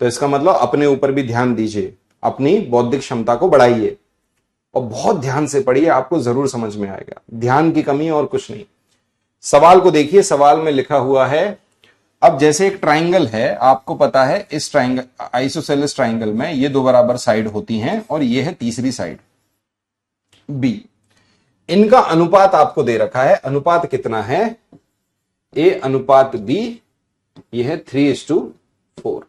तो इसका मतलब अपने ऊपर भी ध्यान दीजिए, अपनी बौद्धिक क्षमता को बढ़ाइए और बहुत ध्यान से पढ़िए, आपको जरूर समझ में आएगा। ध्यान की कमी और कुछ नहीं। सवाल को देखिए, सवाल में लिखा हुआ है, अब जैसे एक ट्राइंगल है, आपको पता है इस ट्राइंगल, आइसोसेलेस ट्राइंगल में ये दो बराबर साइड होती हैं और ये है तीसरी साइड बी। इनका अनुपात आपको दे रखा है, अनुपात कितना है, ए अनुपात बी, ये है 3:4।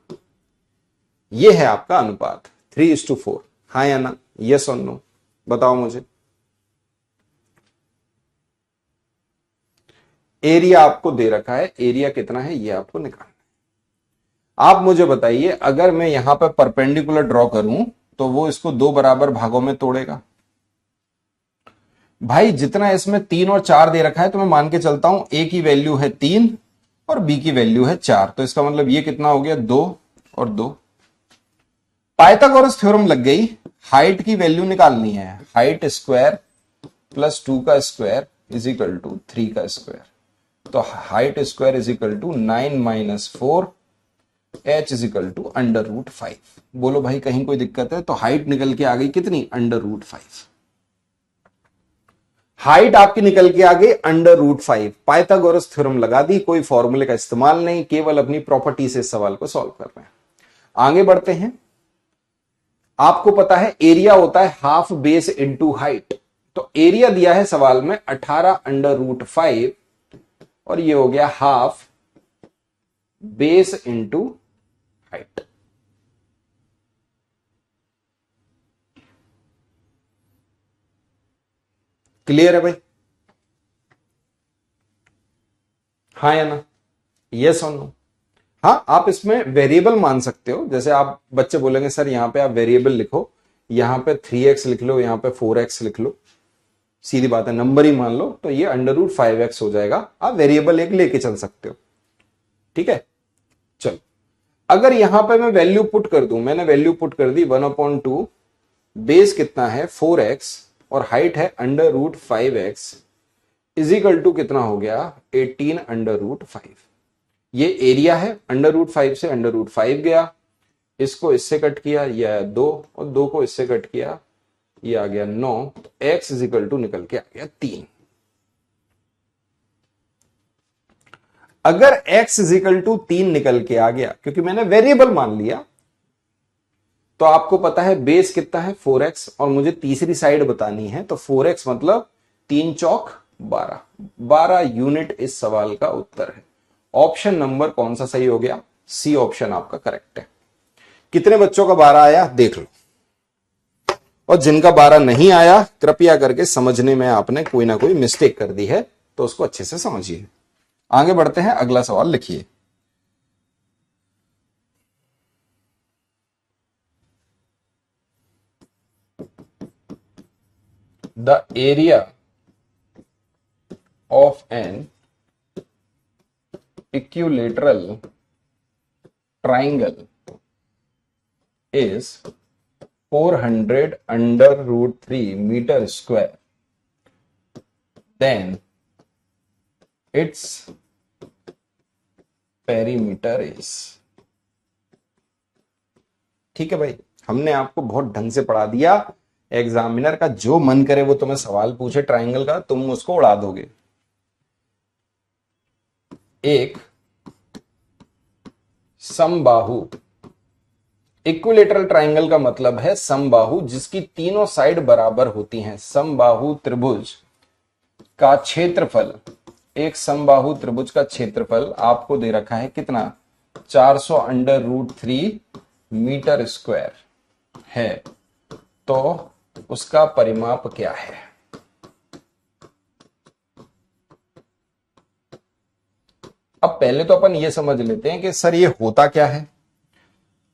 ये है आपका अनुपात 3:4। हाँ या ना, यस और नो, बताओ मुझे। एरिया आपको दे रखा है, एरिया कितना है ये आपको निकालना है। आप मुझे बताइए, अगर मैं यहां पर परपेंडिकुलर ड्रॉ करूं तो वो इसको दो बराबर भागों में तोड़ेगा। भाई जितना इसमें 3 और 4 दे रखा है, तो मैं मान के चलता हूं ए की वैल्यू है 3 और बी की वैल्यू है 4, तो इसका मतलब ये कितना हो गया, 2 और 2। पाइथागोरस थ्योरम लग गई, हाइट की वैल्यू निकालनी है, हाइट स्क्वायर प्लस 2 का स्क्वायर इज इक्वल टू 3 का स्क्वायर। तो height square is equal to 9 - 4, h is equal to √5। बोलो भाई कहीं कोई दिक्कत है? तो हाइट निकल के आ गई कितनी, √5। हाइट आपकी निकल के आ गई √5। पाइथागोरस थ्योरम लगा दी, कोई फॉर्मूले का इस्तेमाल नहीं, केवल अपनी प्रॉपर्टी से सवाल को सॉल्व कर रहे हैं। आगे बढ़ते हैं। आपको पता है एरिया होता है हाफ बेस इंटू हाइट, तो एरिया दिया है सवाल में 18 √5 और ये हो गया half base into height. Clear है भाई? हाँ या ना, यस और नो? हाँ, आप इसमें वेरिएबल मान सकते हो। जैसे आप बच्चे बोलेंगे सर यहां पे आप वेरिएबल लिखो, यहां पे 3x लिख लो, यहां पे 4x लिख लो, सीधी बात है, नंबर ही मान लो, तो ये √5x हो जाएगा। आप वेरिएबल एक लेके चल सकते हो, ठीक है। चलो, अगर यहां पे मैं वैल्यू पुट कर दूं, मैंने वैल्यू पुट कर दी 1/2, बेस कितना है 4x और हाइट है √5x इज इक्वल टू कितना हो गया, 18 √5। ये एरिया है, √5 से √5 गया, इसको इससे कट किया, ये आया 2 और 2 को इससे कट किया, ये आ गया 9, तो x इज इक्वल टू निकल के आ गया 3। अगर x इज इक्वल टू 3 निकल के आ गया, क्योंकि मैंने वेरिएबल मान लिया, तो आपको पता है बेस कितना है 4x और मुझे तीसरी साइड बतानी है, तो 4x मतलब 3 चौक 12, 12 यूनिट इस सवाल का उत्तर है। ऑप्शन नंबर कौन सा सही हो गया, सी ऑप्शन आपका करेक्ट है। कितने बच्चों का 12 आया देख लो, और जिनका 12 नहीं आया कृपया करके समझने में आपने कोई ना कोई मिस्टेक कर दी है, तो उसको अच्छे से समझिए। आगे बढ़ते हैं, अगला सवाल लिखिए। The area of an equilateral triangle is 400 √3 meter square, then its perimeter is। ठीक है भाई, हमने आपको बहुत ढंग से पढ़ा दिया। एग्जामिनर का जो मन करे वो तुम्हें सवाल पूछे ट्राइंगल का, तुम उसको उड़ा दोगे। एक समबाहु, इक्विलैटरल ट्राइंगल का मतलब है समबाहु जिसकी तीनों साइड बराबर होती हैं। समबाहु त्रिभुज का क्षेत्रफल, एक समबाहु त्रिभुज का क्षेत्रफल आपको दे रखा है कितना, 400 √3 मीटर स्क्वायर है, तो उसका परिमाप क्या है। अब पहले तो अपन ये समझ लेते हैं कि सर ये होता क्या है।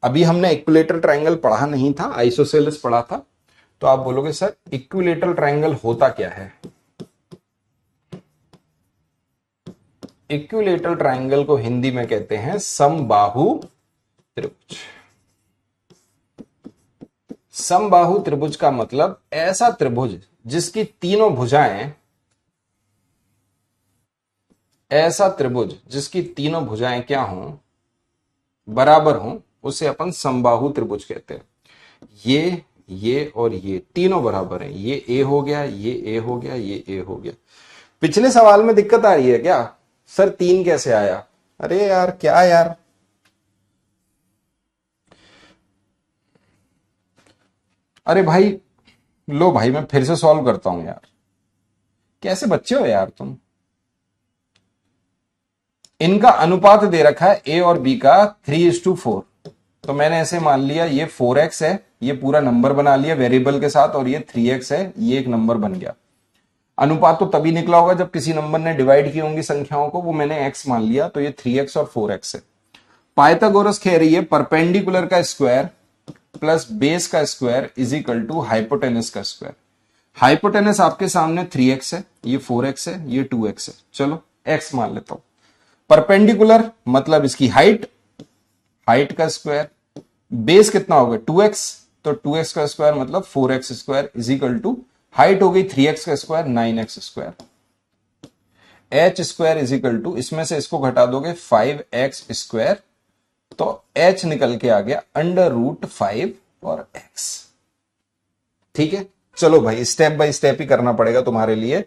अभी हमने इक्विलैटरल ट्रायंगल पढ़ा नहीं था, आइसोसेलेस पढ़ा था, तो आप बोलोगे सर इक्विलैटरल ट्रायंगल होता क्या है। इक्विलैटरल ट्रायंगल को हिंदी में कहते हैं समबाहु त्रिभुज। समबाहु त्रिभुज का मतलब ऐसा त्रिभुज जिसकी तीनों भुजाएं, ऐसा त्रिभुज जिसकी तीनों भुजाएं क्या हों, बराबर हों, उसे अपन समबाहु त्रिभुज कहते हैं। ये ये और ये तीनों बराबर हैं। ये ए हो गया, ये ए हो गया, ये ए हो गया। पिछले सवाल में दिक्कत आ रही है क्या? सर 3 कैसे आया? अरे यार क्या यार, अरे भाई लो भाई मैं फिर से सॉल्व करता हूं यार। कैसे बच्चे हो यार तुम। इनका अनुपात दे रखा है ए और बी का 3:4। तो मैंने ऐसे मान लिया ये 4x है, ये पूरा नंबर बना लिया वेरिएबल के साथ, और ये 3x है, ये एक नंबर बन गया। अनुपात तो तभी निकला होगा जब किसी नंबर ने डिवाइड की होंगी संख्याओं को, वो मैंने x मान लिया, तो ये 3x और 4x है। पाइथागोरस कह रही है परपेंडिकुलर का स्क्वायर प्लस बेस का square is equal to hypotenuse का स्क्वायर। हाइपोटेनस आपके सामने 3x है, ये 4x है, ये 2x है, चलो x मान लेता हूं। परपेंडिकुलर मतलब इसकी हाइट, हाइट का स्क्वायर, बेस कितना होगा 2x, तो 2x का स्क्वायर मतलब 4x square is equal to height हो गई 3x का square 9x square. h square is equal to, इसमें से इसको घटा दोगे 5x स्क्वायर, तो h निकल के आ गया √5 और x। ठीक है, चलो भाई स्टेप बाय स्टेप ही करना पड़ेगा तुम्हारे लिए,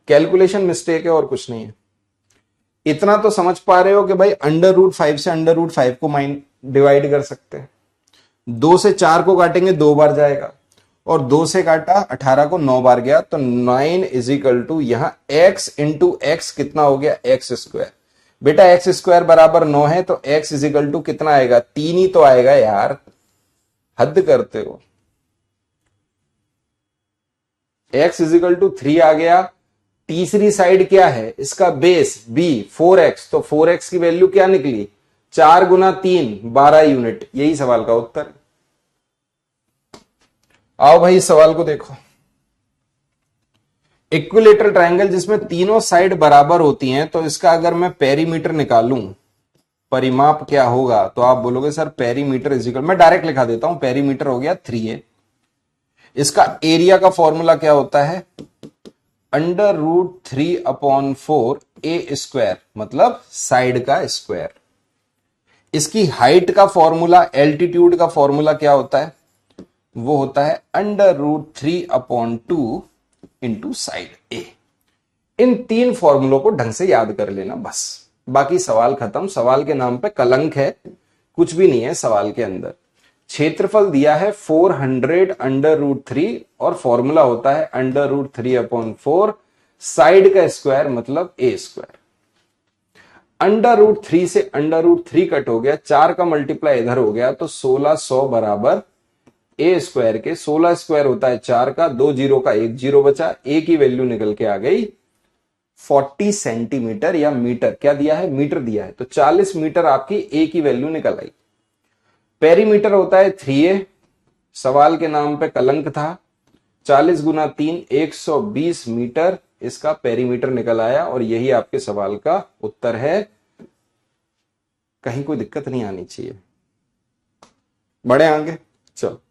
कैलकुलेशन मिस्टेक है और कुछ नहीं है। इतना तो समझ पा रहे हो कि भाई √5 से √5 को डिवाइड कर सकते हैं। 2 से 4 को काटेंगे 2 बार जाएगा, और 2 से काटा 18 को 9 बार गया, तो 9 इज इक्वल टू यहां x इंटू एक्स कितना हो गया x स्क्वायर। बेटा x स्क्वायर बराबर 9 है, तो x इज इक्वल टू कितना आएगा 3 ही तो आएगा यार, हद करते हो। x इज इक्वल टू 3 आ गया। तीसरी साइड क्या है इसका बेस b 4x, तो 4x की वैल्यू क्या निकली 4 गुना 3 12 यूनिट, यही सवाल का उत्तर। आओ भाई इस सवाल को देखो। इक्विलेटरल ट्रायंगल जिसमें तीनों साइड बराबर होती हैं, तो इसका अगर मैं पेरीमीटर निकालूं, परिमाप क्या होगा, तो आप बोलोगे सर पेरीमीटर इज इक्वल, मैं डायरेक्ट लिखा देता हूं, पेरीमीटर हो गया 3a। इसका एरिया का फॉर्मूला क्या होता है √3/4 a स्क्वायर, मतलब साइड का स्क्वायर। इसकी हाइट का फॉर्मूला, एल्टीट्यूड का फॉर्मूला क्या होता है, वो होता है √3/2 इंटू साइड ए। इन 3 फॉर्मूलों को ढंग से याद कर लेना बस, बाकी सवाल खत्म। सवाल के नाम पे कलंक है, कुछ भी नहीं है सवाल के अंदर। क्षेत्रफल दिया है 400 √3 और फॉर्मूला होता है √3/4, साइड का स्क्वायर मतलब ए स्क्वायर। √3 से √3 कट हो गया, 4 का मल्टीप्लाई इधर हो गया, तो 1600 बराबर ए स्क्वायर के 16 स्क्वायर होता है 4 का, 2 जीरो का 1 जीरो बचा, ए की वैल्यू निकल के आ गई 40 सेंटीमीटर, या मीटर क्या दिया है मीटर दिया है, तो 40 मीटर आपकी ए की वैल्यू निकल आई। पेरीमीटर होता है 3a, सवाल के नाम पे कलंक था। 40 गुना 3 120 मीटर इसका पेरीमीटर निकल आया, और यही आपके सवाल का उत्तर है। कहीं कोई दिक्कत नहीं आनी चाहिए। बढ़े आगे, चलो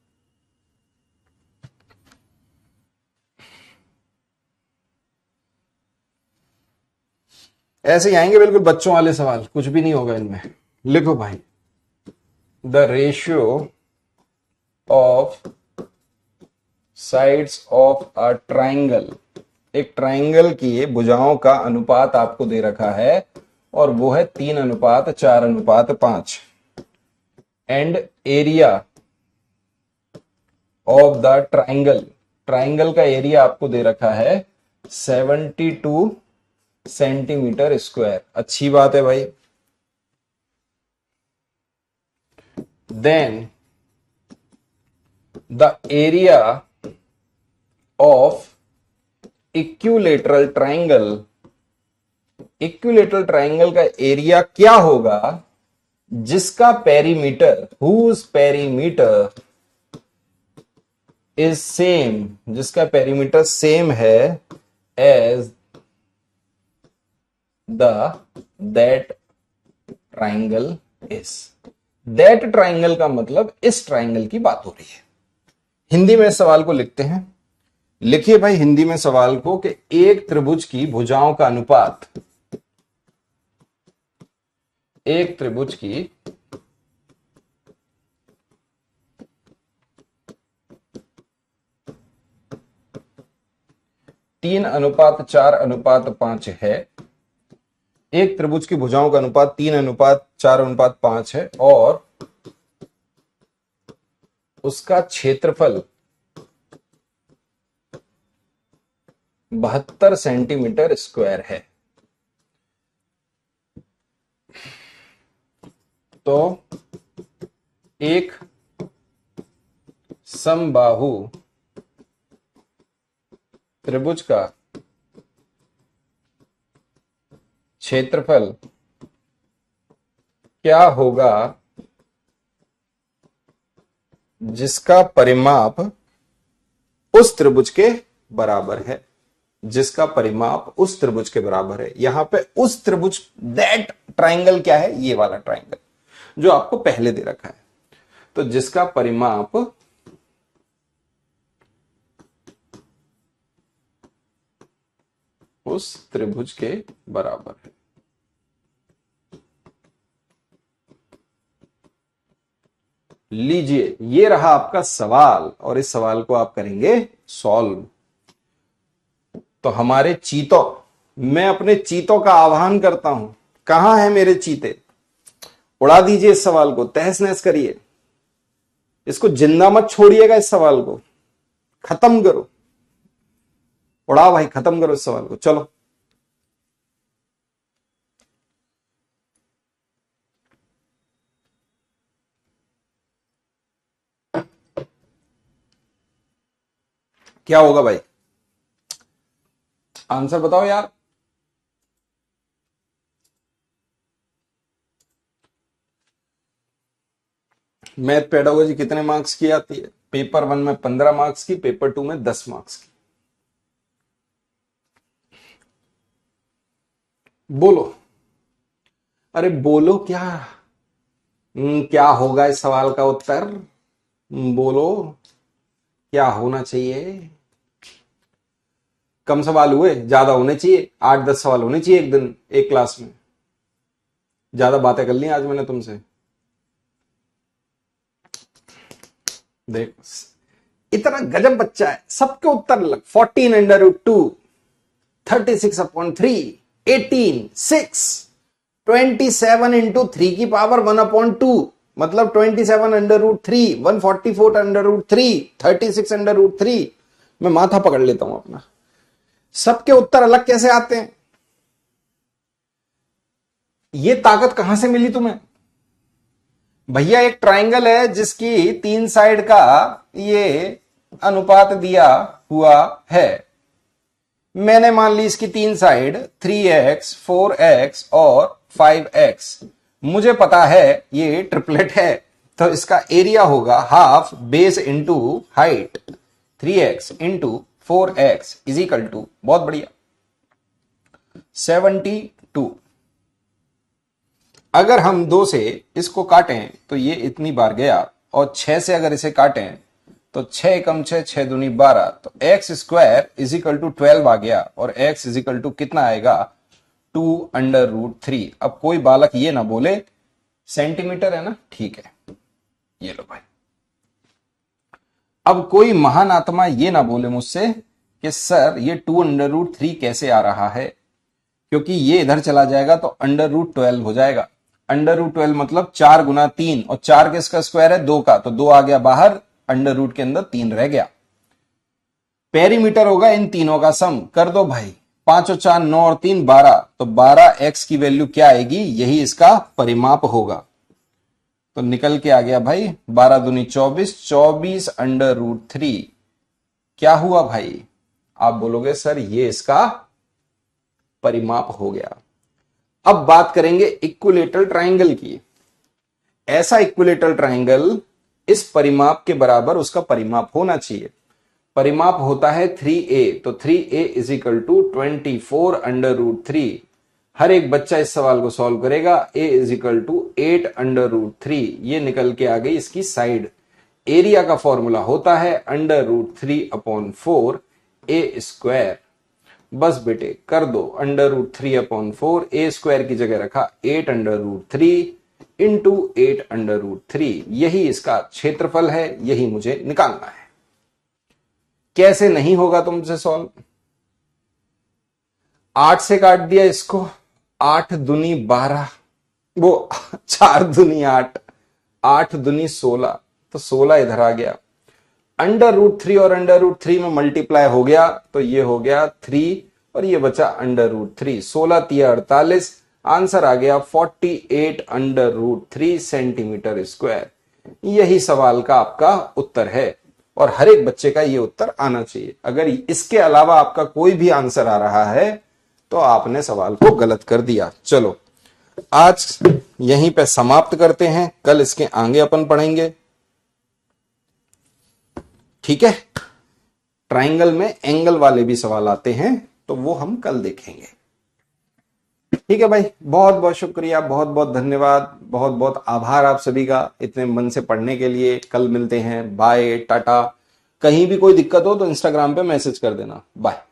ऐसे ही आएंगे बिल्कुल बच्चों वाले सवाल, कुछ भी नहीं होगा इनमें। लिखो भाई, the ratio of sides of a triangle, एक ट्राइंगल की भुजाओं का अनुपात आपको दे रखा है, और वो है 3:4:5। And area of the triangle, triangle का एरिया आपको दे रखा है 72 सेंटीमीटर स्क्वायर। अच्छी बात है भाई। Then the area of equilateral triangle, equilateral triangle का एरिया क्या होगा जिसका perimeter, whose perimeter is same, जिसका पेरीमीटर सेम है as that triangle is. That triangle का मतलब इस ट्राइंगल की बात हो रही है। हिंदी में सवाल को लिखते हैं, लिखिए भाई हिंदी में सवाल को कि एक त्रिभुज की भुजाओं का अनुपात, एक त्रिभुज की 3:4:5 है। एक त्रिभुज की भुजाओं का अनुपात 3:4:5 है और उसका क्षेत्रफल 72 सेंटीमीटर स्क्वायर है। तो एक समबाहु त्रिभुज का क्षेत्रफल क्या होगा जिसका परिमाप उस त्रिभुज के बराबर है, जिसका परिमाप उस त्रिभुज के बराबर है। यहां पे उस त्रिभुज, दैट ट्राइंगल क्या है, ये वाला ट्राइंगल जो आपको पहले दे रखा है। तो जिसका परिमाप उस त्रिभुज के बराबर है। लीजिए, ये रहा आपका सवाल और इस सवाल को आप करेंगे सॉल्व। तो हमारे चीतों, मैं अपने चीतों का आह्वान करता हूं, कहां है मेरे चीते? उड़ा दीजिए इस सवाल को, तहस नहस करिए इसको, जिंदा मत छोड़िएगा इस सवाल को, खत्म करो, उड़ाओ भाई, खत्म करो इस सवाल को। चलो क्या होगा भाई, आंसर बताओ यार। मैथ पेडागोजी कितने मार्क्स की आती है? पेपर 1 में 15 मार्क्स की, पेपर 2 में 10 मार्क्स की। बोलो, अरे बोलो क्या। क्या होगा इस सवाल का उत्तर? बोलो क्या होना चाहिए? कम सवाल हुए, ज्यादा होने चाहिए, 8-10 सवाल होने चाहिए एक दिन एक क्लास में। ज्यादा बातें कर ली आज मैंने तुमसे। देख, इतना गजब बच्चा है, सबके उत्तर अलग। 14√2, 36/3, 18, 6, 27 × 3 की पावर 1/2, मतलब 27√3, 144√3, 36√3। मैं माथा पकड़ लेता हूं अपना। सबके उत्तर अलग कैसे आते हैं? ये ताकत कहां से मिली तुम्हें? भैया एक ट्राइंगल है जिसकी 3 साइड का ये अनुपात दिया हुआ है। मैंने मान ली इसकी 3 साइड 3x, 4x और 5x। मुझे पता है ये ट्रिपलेट है, तो इसका एरिया होगा half base into height, 3x into 4x is equal to, बहुत बढ़िया, 72। अगर हम 2 से इसको काटें तो ये इतनी बार गया, और 6 से अगर इसे काटें तो 6 एकम 6, 6 दूनी 12, तो x square is equal to 12 आ गया, और x इज इक्वल टू कितना आएगा? 2√3। अब कोई बालक ये ना बोले, सेंटीमीटर है ना, ठीक है, ये लो भाई। अब कोई महान आत्मा ये ना बोले मुझसे कि सर ये 2√3 कैसे आ रहा है, क्योंकि ये इधर चला जाएगा तो √12 हो जाएगा। √12 मतलब 4 × 3, और 4 किसका स्क्वायर है? 2 का, तो 2 आ गया बाहर, अंडर रूट के अंदर 3 रह गया। पेरीमीटर होगा इन तीनों का सम, कर दो भाई, 5 और 4 9 और 3 12, तो 12x की वैल्यू क्या आएगी? यही इसका परिमाप होगा। तो निकल के आ गया भाई 12 दूनी 24, 24 √3। क्या हुआ भाई? आप बोलोगे सर ये इसका परिमाप हो गया। अब बात करेंगे इक्विलेटरल ट्राइंगल की। ऐसा इक्विलेटरल ट्राइंगल इस परिमाप के बराबर उसका परिमाप होना चाहिए। परिमाप होता है 3a, तो 3a इज इक्वल टू 24 √3। हर एक बच्चा इस सवाल को सॉल्व करेगा। a is equal to 8 √3। ये निकल के आ गई इसकी साइड। एरिया का फॉर्मूला होता है √3/4 a स्क्वायर। बस बेटे कर दो, √3/4, a स्क्वायर की जगह रखा 8 √3 इंटू 8 √3। यही इसका क्षेत्रफल है, यही मुझे निकालना है। कैसे नहीं होगा तुमसे सॉल्व? 8 से काट दिया इसको, 8 दूनी 12, वो 4 दूनी 8, 8 दूनी 16, तो 16 इधर आ गया। √3 और √3 में मल्टीप्लाई हो गया तो ये हो गया 3 और ये बचा √3, 16 तिया 48, आंसर आ गया 48 √3 सेंटीमीटर स्क्वायर। यही सवाल का आपका उत्तर है और हर एक बच्चे का ये उत्तर आना चाहिए। अगर इसके अलावा आपका कोई भी आंसर आ रहा है तो आपने सवाल को गलत कर दिया। चलो आज यहीं पे समाप्त करते हैं, कल इसके आगे अपन पढ़ेंगे। ठीक है, ट्राइंगल में एंगल वाले भी सवाल आते हैं तो वो हम कल देखेंगे। ठीक है भाई, बहुत बहुत शुक्रिया, बहुत बहुत धन्यवाद, बहुत बहुत आभार आप सभी का इतने मन से पढ़ने के लिए। कल मिलते हैं, बाय टाटा। कहीं भी कोई दिक्कत हो तो इंस्टाग्राम पे मैसेज कर देना। बाय।